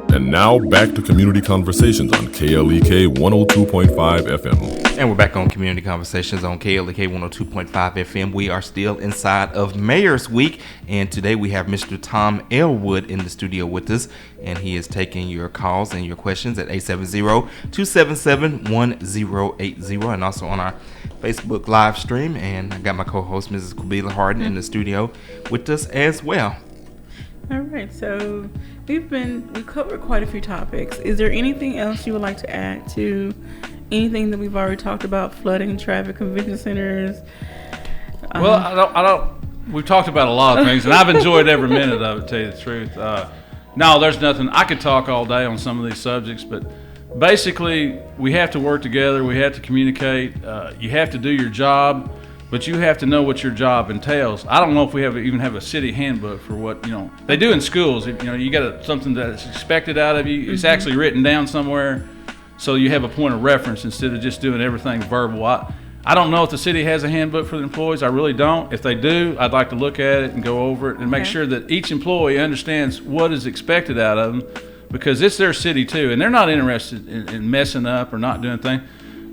And now back to Community Conversations on KLEK 102.5 FM. And we're back on Community Conversations on KLEK 102.5 FM. We are still inside of Mayor's Week, and today we have Mr. Tom Elwood in the studio with us, and he is taking your calls and your questions at 870-277-1080, and also on our Facebook live stream. And I got my co-host, Mrs. Kabila Harden, in the studio with us as well. All right, so we covered quite a few topics. Is there anything else you would like to add to anything that we've already talked about? Flooding, traffic, convention centers. Well, I don't. We've talked about a lot of things, and I've enjoyed every minute of it. To tell you the truth, no, there's nothing. I could talk all day on some of these subjects, but basically, we have to work together. We have to communicate. You have to do your job. But you have to know what your job entails. I don't know if we even have a city handbook for what, they do in schools. You got something that's expected out of you. It's actually written down somewhere, so you have a point of reference instead of just doing everything verbal. I don't know if the city has a handbook for the employees. I really don't. If they do, I'd like to look at it and go over it and make sure that each employee understands what is expected out of them, because it's their city too, and they're not interested in messing up or not doing things.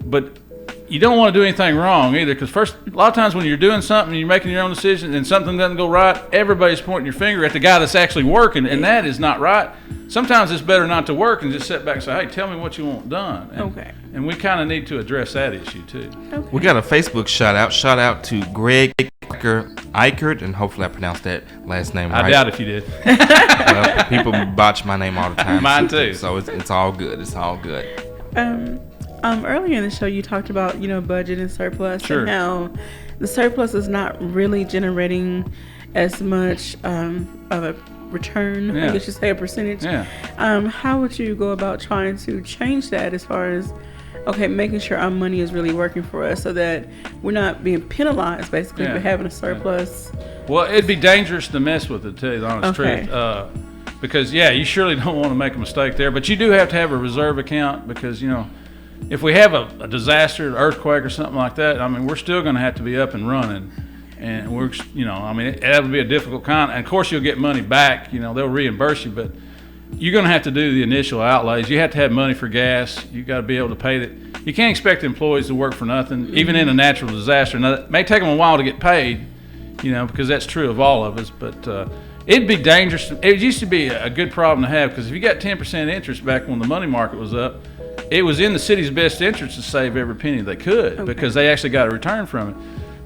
But you don't want to do anything wrong either, because a lot of times when you're doing something, you're making your own decision, and something doesn't go right, everybody's pointing your finger at the guy that's actually working, and that is not right. Sometimes it's better not to work and just sit back and say, hey, tell me what you want done. And we kind of need to address that issue too. We got a Facebook shout out to Greg Eichert, and hopefully I pronounced that last name right. I doubt if you did. Well, people botch my name all the time. Mine too. So it's all good. It's all good. Earlier in the show, you talked about, budget and surplus, Sure. and how the surplus is not really generating as much of a return, I guess you say, a percentage. Yeah. How would you go about trying to change that as far as, making sure our money is really working for us so that we're not being penalized, basically, for having a surplus? Well, it'd be dangerous to mess with it, to tell you the honest truth. Because, you surely don't want to make a mistake there. But you do have to have a reserve account because, if we have a disaster, an earthquake or something like that, we're still going to have to be up and running. And we're, that would be a difficult kind. And of course, you'll get money back. They'll reimburse you, but you're going to have to do the initial outlays. You have to have money for gas. You got to be able to pay it. You can't expect employees to work for nothing, even in a natural disaster. Now, it may take them a while to get paid, because that's true of all of us. But it'd be dangerous. It used to be a good problem to have, because if you got 10% interest back when the money market was up, it was in the city's best interest to save every penny they could, because they actually got a return from it.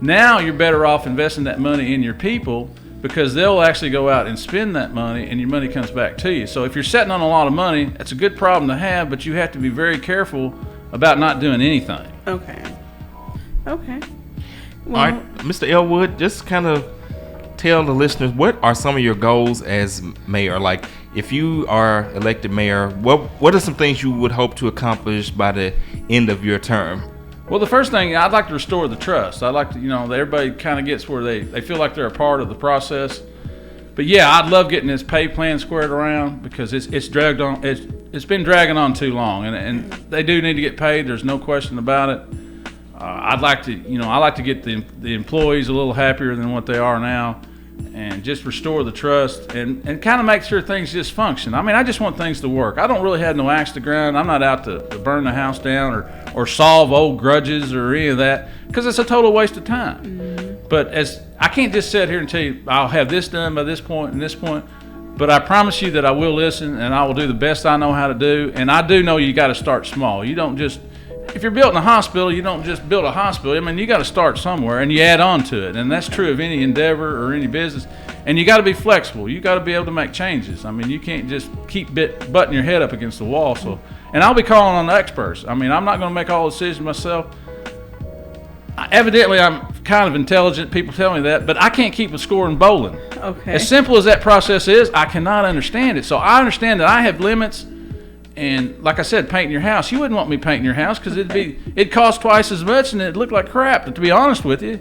Now you're better off investing that money in your people, because they'll actually go out and spend that money, and your money comes back to you. So if you're sitting on a lot of money, that's a good problem to have, but you have to be very careful about not doing anything. Okay. Well, all right, Mr. Elwood, just kind of tell the listeners, what are some of your goals as mayor? Like, if you are elected mayor, what are some things you would hope to accomplish by the end of your term? Well, the first thing, I'd like to restore the trust. I'd like to, that everybody kind of gets where they feel like they're a part of the process. But I'd love getting this pay plan squared around, because it's dragged on. It's been dragging on too long, and they do need to get paid. There's no question about it. I'd like to, get the employees a little happier than what they are now, and just restore the trust and kind of make sure things just function. I just want things to work. I don't really have no axe to grind. I'm not out to burn the house down or solve old grudges or any of that, because it's a total waste of time. But I can't just sit here and tell you I'll have this done by this point and this point, but I promise you that I will listen, and I will do the best I know how to do. And I do know you got to start small. You don't just, if you're building a hospital, you don't just build a hospital. You got to start somewhere, and you add on to it. And that's true of any endeavor or any business. And you got to be flexible. You got to be able to make changes. You can't just keep butting your head up against the wall. So, and I'll be calling on the experts. I'm not going to make all the decisions myself. Evidently, I'm kind of intelligent. People tell me that, but I can't keep a score in bowling. Okay. As simple as that process is, I cannot understand it. So I understand that I have limits, And like I said, painting your house, you wouldn't want me painting your house because it'd cost twice as much and it'd look like crap, to be honest with you.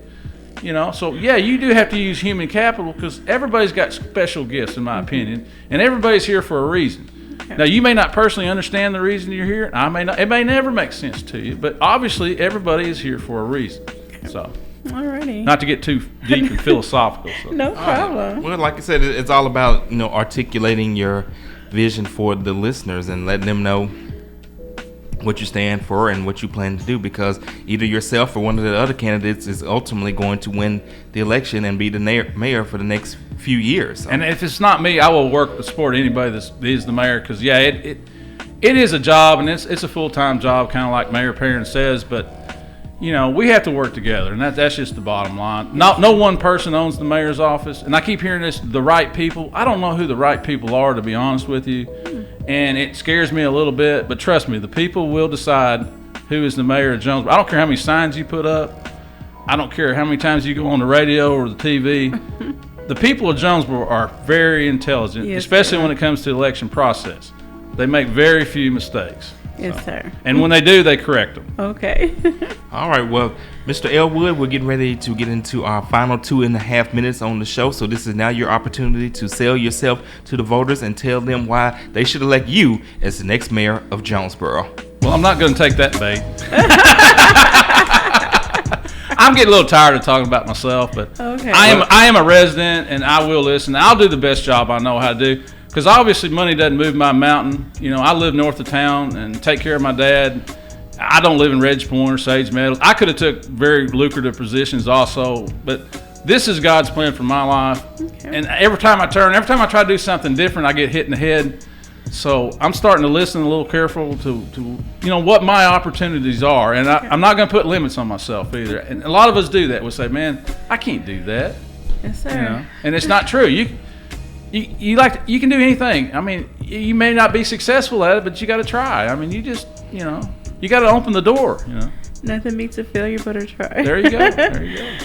So yeah, you do have to use human capital because everybody's got special gifts, in my opinion, and everybody's here for a reason. Now, you may not personally understand the reason you're here. I may not. It may never make sense to you, but obviously everybody is here for a reason. So, alrighty. Not to get too deep and philosophical. So. No problem. Well, like I said, it's all about articulating your vision for the listeners and letting them know what you stand for and what you plan to do, because either yourself or one of the other candidates is ultimately going to win the election and be the mayor for the next few years. So. And if it's not me, I will work to support anybody that is the mayor, because it is a job, and it's a full-time job, kind of like Mayor Perrin says, but we have to work together, and that's just the bottom line. No one person owns the mayor's office, and I keep hearing this, the right people. I don't know who the right people are, to be honest with you, and it scares me a little bit, but trust me, the people will decide who is the mayor of Jonesboro. I don't care how many signs you put up. I don't care how many times you go on the radio or the TV. The people of Jonesboro are very intelligent, yes, especially when it comes to the election process. They make very few mistakes. Yes, sir. And when they do, they correct them. Okay. All right. Well, Mr. Elwood, we're getting ready to get into our final 2.5 minutes on the show. So this is now your opportunity to sell yourself to the voters and tell them why they should elect you as the next mayor of Jonesboro. Well, I'm not going to take that bait. I'm getting a little tired of talking about myself, but okay. I am a resident, and I will listen. I'll do the best job I know how to do. Because obviously money doesn't move my mountain. I live north of town and take care of my dad. I don't live in Reg Point or Sage Meadows. I could have took very lucrative positions also, but this is God's plan for my life. Okay. And every time I try to do something different, I get hit in the head. So I'm starting to listen a little careful to what my opportunities are. And I'm not going to put limits on myself either. And a lot of us do that. We'll say, man, I can't do that. Yes, sir. And it's not true. You can do anything. I mean, you may not be successful at it, but you got to try. I mean, you just, you got to open the door, Nothing beats a failure but a try. There you go. There you go.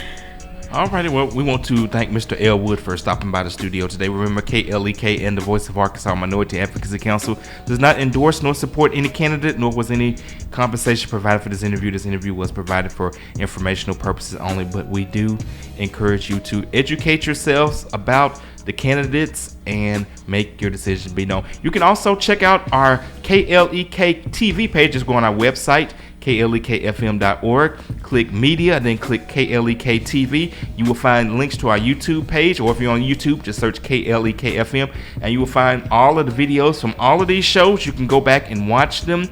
All righty. Well, we want to thank Mr. Elwood for stopping by the studio today. Remember, KLEK and the Voice of Arkansas Minority Advocacy Council does not endorse nor support any candidate, nor was any compensation provided for this interview. This interview was provided for informational purposes only, but we do encourage you to educate yourselves about the candidates and make your decision be known. You can also check out our KLEK TV page. Just go on our website, klekfm.org, click media, then click KLEK TV. You will find links to our YouTube page, or if you're on YouTube, just search KLEK FM, and you will find all of the videos from all of these shows. You can go back and watch them,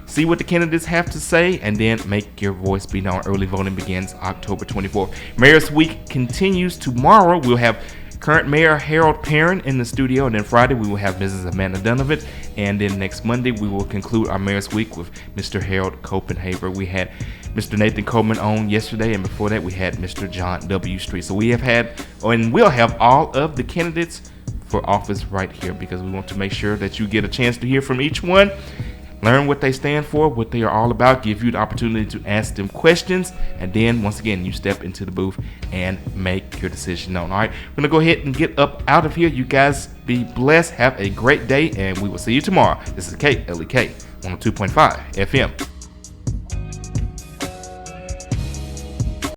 see what the candidates have to say, and then make your voice be known. Early voting begins October 24th. Mayor's Week continues tomorrow. We'll have current Mayor Harold Perrin in the studio, and then Friday we will have Mrs. Amanda Donovan, and then next Monday we will conclude our Mayor's Week with Mr. Harold Copenhaver. We had Mr. Nathan Coleman on yesterday, and before that we had Mr. John W. Street. So we have had, and we'll have all of the candidates for office right here, because we want to make sure that you get a chance to hear from each one, learn what they stand for, what they are all about, give you the opportunity to ask them questions, and then once again you step into the booth and make your decision known. All right, we're gonna go ahead and get up out of here. You guys be blessed, have a great day, and we will see you tomorrow. This is KLEK 102.5 FM.